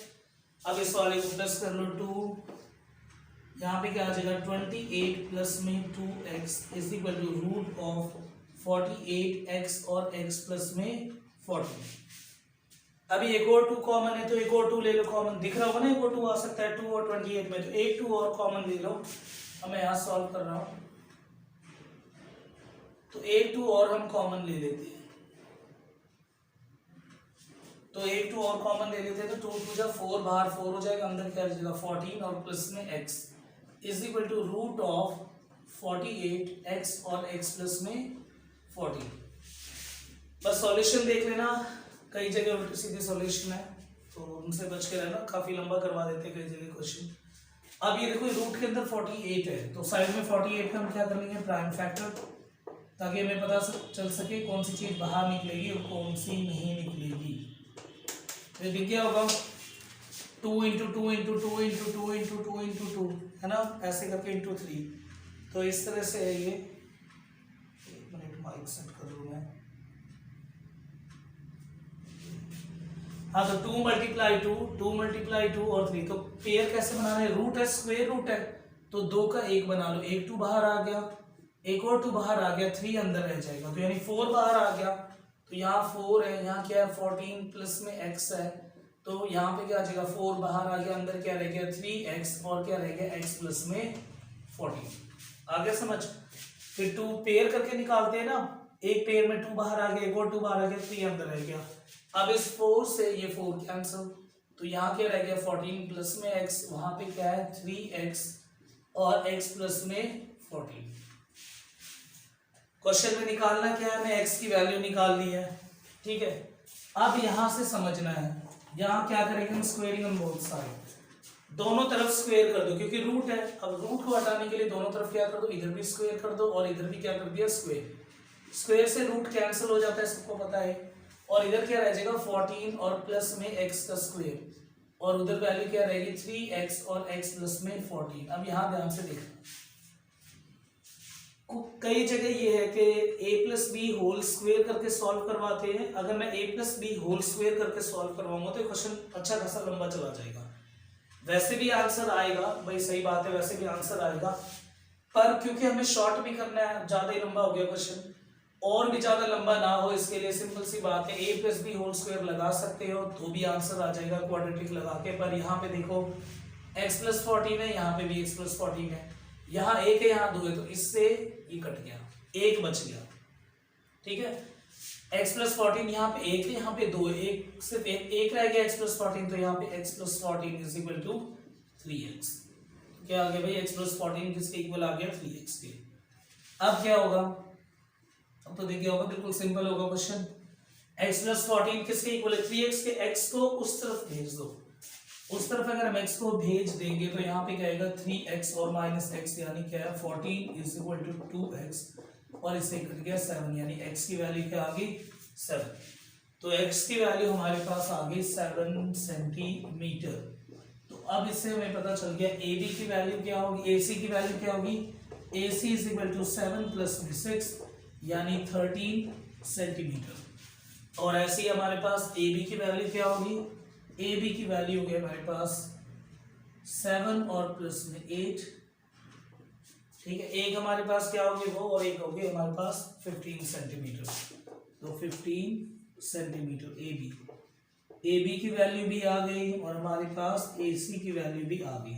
अब इस वाले को प्लस कर लो 2 यहाँ पे क्या आ जाएगा 28 प्लस में 2x is equal to root of 48x और x प्लस में 14 अभी एक और 2 कॉमन है तो एक और 2 ले लो कॉमन दिख रहा होगा ना एक और 2 आ सकता है 2 और 28 में तो एक 2 और कॉमन ले लो अब मैं यहाँ सॉल्व कर रहा हूँ तो एक 2 और हम कॉमन ले लेते हैं तो एक 2 और कॉमन ले लेते हैं तो 2 2 जा 4 बाहर 4 हो जाएगा अंदर क्या जाएगा 14 और प्लस में x is equal to root of 48x और x प्लस में 14 बस सॉल्यूशन देख लेना कई जगह उल्टी सीधी सॉल्यूशन है तो उनसे बच के रहना काफी लंबा करवा देते हैं कई जगह क्वेश्चन। अब ये देखो रूट के अंदर 48 है तो साइड में 48 का हम क्या कर लेंगे प्राइम फैक्टर ताकि हमें पता चल सके कौन सी चीज बाहर निकलेगी और कौन सी नहीं निकलेगी। ये दिख गया होगा 2 into 2 into 2 into 2 into 2 into 2 है ना ऐसे करके इंटू 3 तो इस तरह से है ये एक मिनट माइक सेट कर लूँ मैं हाँ तो 2 मल्टीप्लाई 2 और 3 तो पेयर कैसे बनाना है रूट है स्क्वायर रूट है तो 2 का 1 बना लो एक 2 बाहर आ गया एक और 2 बाहर आ गया 3 अंदर रह जाएगा तो यानी 4 बाहर आ गया तो यहाँ 4 है यहाँ क्या है 14 प्लस में x है तो यहाँ पे क्या आ जाएगा 4 बाहर आ गया अंदर क्या रह गया 3x और क्या रह गया x प्लस में 14 आ गया समझ। फिर 2 पेयर करके निकालते हैं ना एक पेयर में 2 बाहर आ गया एक और 2 बाहर आ गया 3 अंदर रह गया अब इस 4 से ये 4 कैंसिल तो यहाँ क्या रह गया 14 प्लस में x वहां पे क्या है 3x और x प्लस में 14 क्वेश्चन में निकालना क्या है हमें x की वैल्यू निकालनी है ठीक है। अब यहां से समझना है यहाँ क्या करेंगे हम स्क्वेयरिंग ऑन बोथ साइड दोनों तरफ स्क्वायर कर दो क्योंकि रूट है अब रूट को हटाने के लिए दोनों तरफ क्या कर दो इधर भी स्क्वायर कर दो और इधर भी क्या कर दिया स्क्वायर स्क्वायर से रूट कैंसिल हो जाता है सबको पता है और इधर क्या रह जाएगा 14 और प्लस में x का स्क्वायर और उधर वैल्यू क्या रहेगी 3x और x प्लस में 14। अब यहाँ ध्यान से देखना कई जगह ये है कि a plus B whole square करके सॉल्व करवाते हैं अगर मैं a plus B whole square करके सॉल्व करवाऊंगा तो क्वेश्चन अच्छा खासा लंबा चला जाएगा वैसे भी आंसर आएगा भाई सही बात है वैसे भी आंसर आएगा पर क्योंकि हमें शॉर्ट भी करना है ज्यादा ही लंबा हो गया क्वेश्चन और भी ज्यादा लंबा ना हो इसके लिए सिंपल सी बात है a plus B whole square लगा सकते हो तो भी आंसर आ जाएगा क्वाड्रेटिक लगा के पर यहाँ पे देखो x प्लस 14 है यहाँ पे भी x प्लस 14 है यहाँ 1 है यहाँ 2 है तो इससे ये कट गया 1 बच गया ठीक है x प्लस 14 यहाँ पे 1 है यहाँ पे 2 है एक सिर्फ एक रह गया x प्लस 14 तो यहाँ पे x plus 14 is equal to 3x क्या आ गया भाई x प्लस 14 किसके इक्वल आ गया 3x के। अब क्या होगा अब तो देखिए होगा बिल्कुल सिंपल होगा क्वेश्चन x प्लस 14 किसके इक्वल है 3x के x को उस तरफ भेज दो उस तरफ अगर हम x को भेज देंगे तो यहाँ पे क्या आएगा 3x और माइनस x यानी क्या है 14 इज इक्वल टू 2x और इससे कट गया 7 यानी x की वैल्यू क्या आ गई 7 तो x की वैल्यू हमारे पास आ गई 7 सेंटीमीटर। तो अब इससे हमें पता चल गया AB की वैल्यू क्या होगी AC की वैल्यू क्या होगी AC is equal to 7 plus 6 यानी 13 सेंटीमीटर और ऐसे ही हमारे पास AB की वैल्यू क्या होगी AB की वैल्यू होगी हमारे पास 7 और प्लस में 8 ठीक है, एक हमारे पास क्या होगी वो, और एक होगी हमारे पास 15 सेंटीमीटर। तो 15 सेंटीमीटर ए बी की वैल्यू भी आ गई और हमारे पास ए सी की वैल्यू भी आ गई।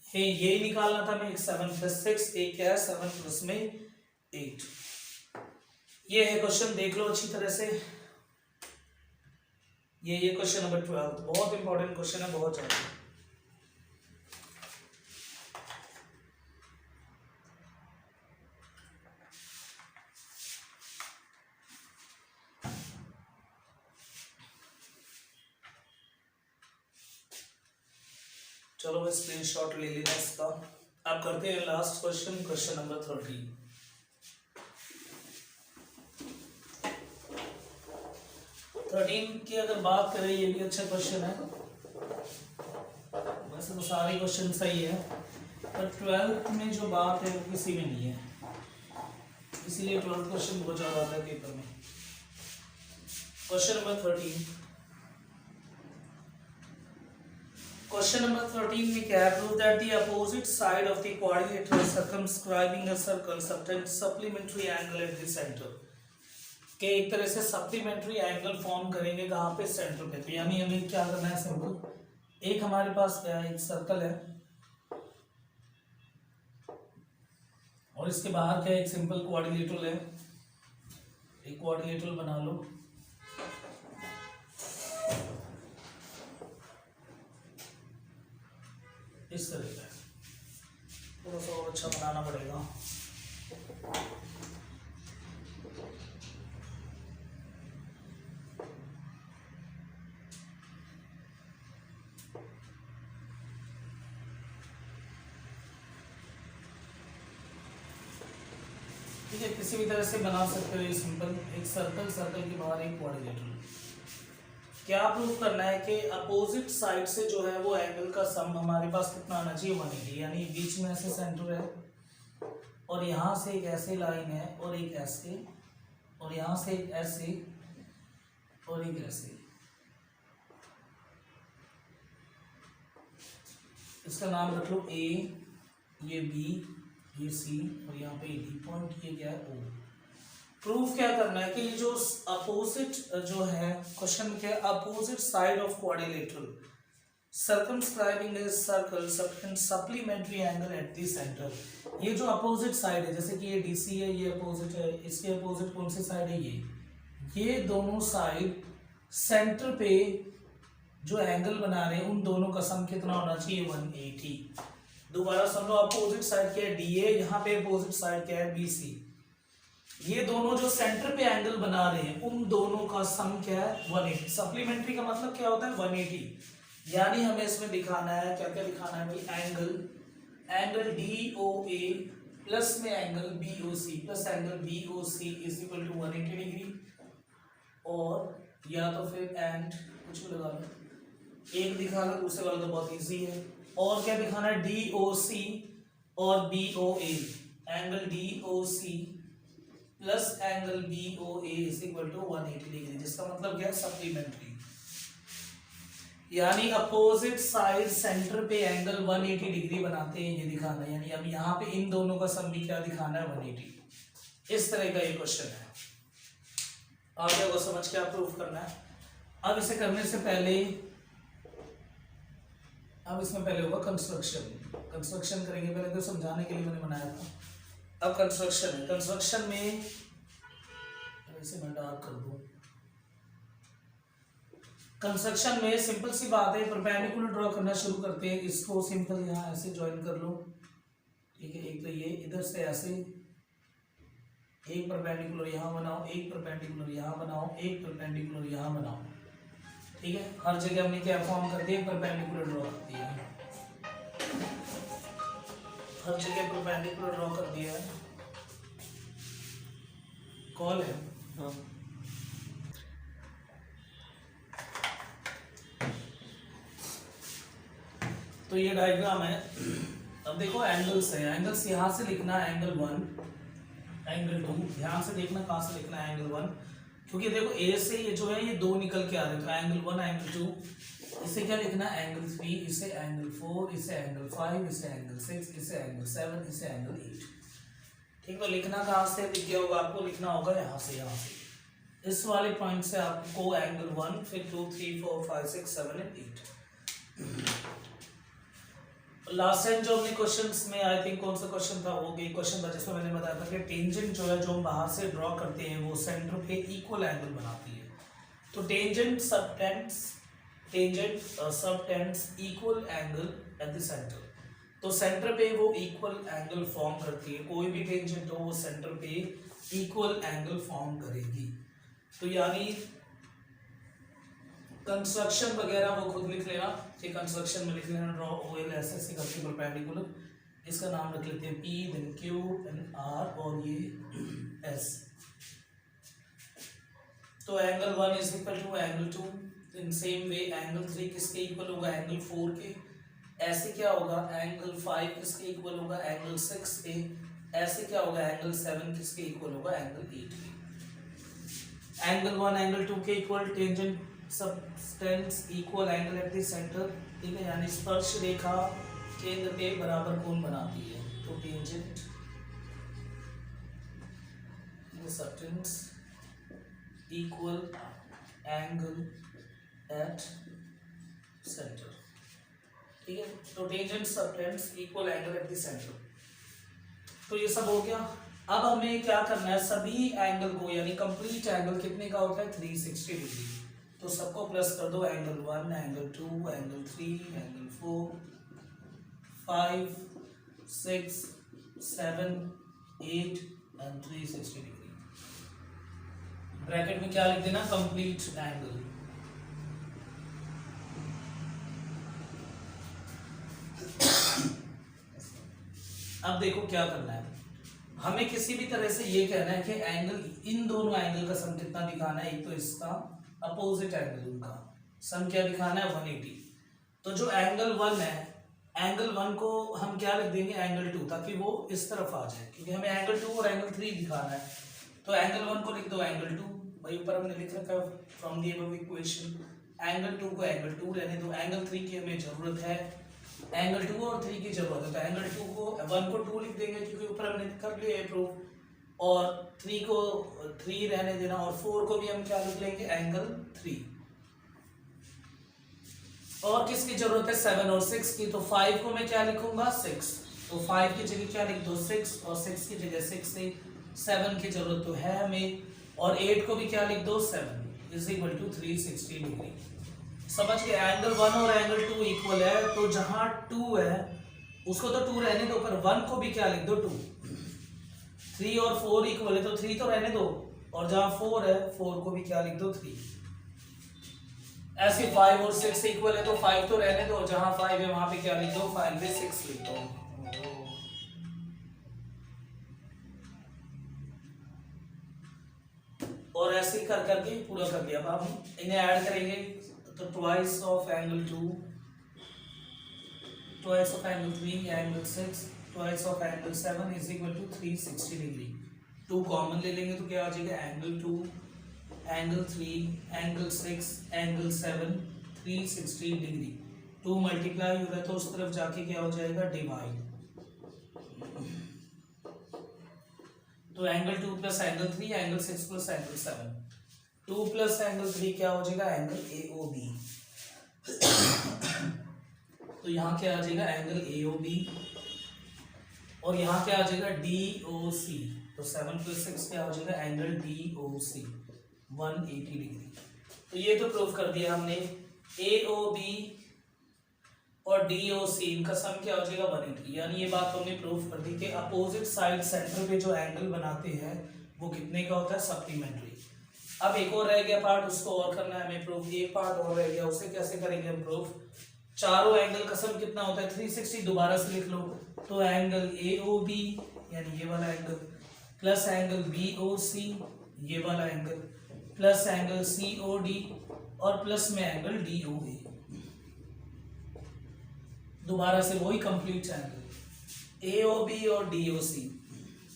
ये निकालना था मैं, एक 7 + 6, एक क्या है 7 + में 8। ये है क्वेश्चन, देख लो अच्छी तरह से। ये क्वेश्चन नंबर 12 बहुत इंपॉर्टेंट क्वेश्चन है, बहुत ज्यादा। चलो मैं स्क्रीनशॉट ले लेना इसका। अब करते हैं लास्ट क्वेश्चन, क्वेश्चन नंबर 13। की अगर बात करें, ये भी अच्छा क्वेश्चन है, वैसे तो सारे क्वेश्चन सही है, पर 12th में जो बात है वो किसी में नहीं है, इसीलिए 12th क्वेश्चन बहुत ज्यादा आता है पेपर में। Question number 13। क्वेश्चन नंबर 13 में क्या है, prove that the opposite side of the quadrilateral circumscribing a circle subtend supplementary angle at the centre, के एक तरह से सप्लीमेंट्री एंगल फॉर्म करेंगे कहाँ पे, सेंटर पे। तो यानी हमें क्या करना है, सिंपल, एक हमारे पास क्या है, एक सर्कल है और इसके बाहर क्या है, एक सिंपल क्वाड्रिलेटरल है। एक क्वाड्रिलेटरल बना लो, इस तरह का, थोड़ा सा और अच्छा बनाना पड़ेगा। ठीक है, किसी भी तरह से बना सकते हो ये सिंपल, एक सर्कल, सर्कल के बाहर एक क्वाड्रिलेटरल। क्या प्रूव करना है कि अपोजिट साइड से जो है वो एंगल का सम हमारे पास कितना आना चाहिए, 180। यानी बीच में ऐसे सेंटर है और यहाँ से एक ऐसे लाइन है और एक ऐसे, और यहाँ से एक ऐसे और एक ऐसे। इसका नाम रख लो ए, ये बी, ये सी और यहाँ पे डी पॉइंट, ये क्या है ओ। प्रूफ क्या करना है कि ये जो अपोजिट जो है क्वेश्चन में क्या है, opposite side of quadrilateral circumscribing a circle subtend supplementary angle at the centre. ये जो अपोजिट साइड है, जैसे कि ये डीसी है, ये अपोजिट है, इसके अपोजिट कौन सी साइड है, ये दोनों साइड सेंटर पे जो एंगल बना रहे हैं उन दोनों का सम कितना होना चाहिए, 180। दोबारा समझो, अपोजिट साइड क्या है, डी ए, यहाँ पे अपोजिट साइड क्या है, बी सी। ये दोनों जो सेंटर पे एंगल बना रहे हैं उन दोनों का सम क्या है, 180। सप्लीमेंट्री का मतलब क्या होता है, 180। यानी हमें इसमें दिखाना है, क्या क्या दिखाना है भाई, angle D O A plus में angle B O C plus angle B O C is equal to 180 degree. और या तो फिर एंड कुछ भी लगा लो, एक दिखा लो, दूसरे वाला तो बहुत इजी है। और क्या दिखाना है, डी ओ सी और B O A, angle D O C plus angle B O A is equal to 180 degree, जिसका मतलब क्या है, सप्लीमेंट्री। यानी अपोजिट साइड सेंटर पे एंगल 180 डिग्री बनाते हैं, ये दिखाना है। यानी अब यहाँ पे इन दोनों का सम भी क्या दिखाना है, 180। इस तरह का ये क्वेश्चन है, आगे को समझ के आप प्रूफ करना है। अब इसे करने से पहले, अब इसमें पहले होगा कंस्ट्रक्शन करेंगे, पहले तो समझाने के लिए मैंने बनाया था। अब कंस्ट्रक्शन है, कंस्ट्रक्शन में इसे मैं डार्क कर दूं। कंस्ट्रक्शन में सिंपल सी बात है, परपेंडिकुलर ड्रॉ करना शुरू करते हैं। इसको सिंपल यहाँ ऐसे ज्वाइन कर लो, ठीक है। एक तो ये इधर से ऐसे, एक परपेंडिकुलर यहाँ बनाओ, एक परपेंडिकुलर यहाँ बनाओ, एक परपेंडिकुलर यहाँ बनाओ, ठीक है। हर जगह हमने क्या फॉर्म कर दिया, परपेंडिकुलर ड्रॉ कर दिया है, हर जगह परपेंडिकुलर ड्रॉ कर दिया है। कॉल है, हाँ। तो ये डायग्राम है। अब देखो एंगल्स है, एंगल्स यहाँ से लिखना है एंगल 1, एंगल 2, ध्यान से देखना कहाँ से लिखना है एंगल 1, क्योंकि देखो ए से ये जो है ये दो निकल के आ रहे हैं, तो एंगल 1 एंगल 2, इसे क्या लिखना है एंगल 3, इसे एंगल 4, इसे एंगल 5, इसे एंगल 6, इसे एंगल 7, इसे एंगल 8। ठीक, तो लिखना कहाँ से दिख गया होगा आपको, लिखना होगा यहाँ से, यहाँ से इस वाले पॉइंट से आपको एंगल 1, फिर 2, 3, 4, 5, 6, 7 एंड 8। लास्ट टाइम जो हमने क्वेश्चंस में आई थिंक कौन सा क्वेश्चन था, वो भी क्वेश्चन था जिसमें मैंने बताया था कि टेंजेंट जो है जो हम बाहर से ड्रॉ करते हैं वो सेंटर पे इक्वल एंगल बनाती है। तो tangent subtends equal angle at the centre. तो सेंटर पे वो इक्वल एंगल फॉर्म करती है, कोई भी टेंजेंट हो वो सेंटर पे इक्वल एंगल फॉर्म करेगी। तो यानी कंस्ट्रक्शन वगैरह वो खुद लिख लेना कि कंस्ट्रक्शन में लिख लेना ड्रॉ ओएल ऐसे ऐसे करके परपेंडिकुलर, इसका नाम रख लेते हैं P, then Q and R और ये एस। तो angle 1 is equal to angle 2। In same way angle 3 किसके इक्वल होगा, एंगल 4 के। ऐसे क्या होगा, एंगल 5 किसके इक्वल होगा, एंगल 6 के। ऐसे क्या होगा, एंगल 7 किसके इक्वल होगा, एंगल 8 के। एंगल 1 एंगल 2 के equal, tangent subtends equal angle at the centre. ठीक है, यानी स्पर्श रेखा केंद्र के बराबर कोण बनाती है। तो tangent subtends equal angle at centre. ठीक है, तो tangent subtends equal angle at the centre. तो ये सब हो गया। अब हमें क्या करना है, सभी एंगल को यानी कंप्लीट एंगल कितने का होता है, 360 डिग्री। तो सबको प्लस कर दो, angle 1, angle 2, angle 3, angle 4, 5, 6, 7, 8 and 360 degree. Bracket में क्या लिख देना, कंप्लीट एंगल। अब देखो क्या करना है, हमें किसी भी तरह से ये कहना है कि एंगल, इन दोनों एंगल का सम कितना दिखाना है। एक तो इसका अपोजिट एंगल, उनका सम क्या दिखाना है, 180। तो जो एंगल 1 है, एंगल 1 को हम क्या लिख देंगे, एंगल 2, ताकि वो इस तरफ आ जाए, क्योंकि हमें एंगल 2 और एंगल 3 दिखाना है। तो एंगल 1 को लिख दो एंगल 2, वही ऊपर हमने लिख रखा है from the above equation. Angle 2 को एंगल 2 रहने दो, एंगल 3 की हमें जरूरत है, एंगल 2 और 3 की जरूरत है। तो एंगल 2 को 1 को 2 लिख देंगे क्योंकि ऊपर हमने कर लिया है प्रूफ, और 3 को 3 रहने देना, और 4 को भी हम क्या लिख लेंगे, एंगल 3। और किसकी जरूरत है, 7 और 6 की। तो 5 को मैं क्या लिखूंगा, 6। तो 5 की जगह क्या लिख दो, 6, और 6 की जगह 6 से 7 की जरूरत तो है हमें, और 8 को भी क्या लिख दो, 7 इज इक्वल टू 360 डिग्री। समझ गए, एंगल 1 और एंगल 2 इक्वल है, तो जहां 2 है उसको तो 2 रहने दो, पर 1 को भी क्या लिख दो, 2। 3 और 4 इक्वल है, तो 3 तो रहने दो, और जहां 4 है 4 को भी क्या लिख दो, 3। ऐसे 5 और 6 इक्वल है, तो 5 तो रहने दो, जहां 5 है वहां पे क्या लिख दो, 5 पे 6 लिख दो। और ऐसे ही कर करके पूरा कर दिया। अब हम इन्हें ऐड करेंगे, तो twice of angle 2, twice of angle 3, angle 6, twice of angle 7 is equal to 360 degree. 2 common ले लेंगे तो क्या आ जाएगा, angle 2, angle 3, angle 6, angle 7, 360 degree. 2 multiply हो रहा है तो उस तरफ जाके क्या हो जाएगा, डिवाइड। तो angle 2 plus angle 3, angle 6 plus angle 7, 2 plus angle 3 क्या हो जाएगा, एंगल AOB। तो यहाँ क्या आ जाएगा, एंगल AOB, और यहाँ क्या आ जाएगा, DOC। तो 7 प्लस 6 क्या हो जाएगा, एंगल DOC 180 डिग्री। तो ये तो प्रूफ कर दिया हमने, AOB और DOC इनका सम क्या हो जाएगा, 180। यानी ये बात हमने प्रूफ कर दी कि अपोजिट साइड सेंटर पे जो एंगल बनाते हैं वो कितने का होता है, सप्लीमेंट्री। अब एक और रह गया पार्ट, उसको और करना है हमें प्रूफ। एक पार्ट और रह गया, उसे कैसे करेंगे हम प्रूफ। चारों एंगल का सम कितना होता है, 360। दोबारा से लिख लो, तो एंगल AOB यानी ये वाला एंगल, प्लस एंगल BOC ये वाला एंगल, प्लस एंगल COD, और प्लस में एंगल DOA। दोबारा से वही कंप्लीट एंगल AOB और DOC,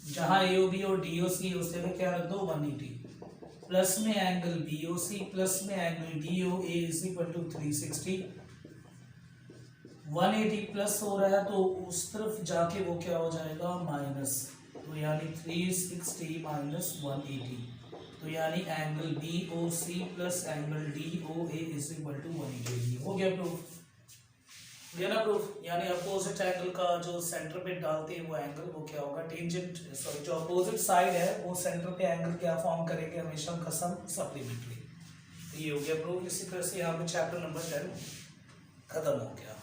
जहां AOB और DOC उस जगह क्या रख दो, 180, प्लस में एंगल BOC, प्लस में angle DOA is equal to 360। 180 plus हो रहा है तो उस तरफ जाके वो क्या हो जाएगा, माइनस। तो यानी 360 माइनस 180, तो यानी angle BOC plus angle DOA is equal to 180। हो गया प्रूफ, ये ना प्रूफ, यानी अपोजिट एंगल का जो सेंटर पे डालते हैं वो एंगल वो क्या होगा, टेंजेंट सॉरी जो अपोजिट साइड है वो सेंटर पे एंगल क्या फॉर्म करेंगे, हमेशा उनका सम सप्लीमेंट्री। तो ये हो गया प्रूफ। इसी तरह से यहाँ पे चैप्टर नंबर 10 खत्म हो गया।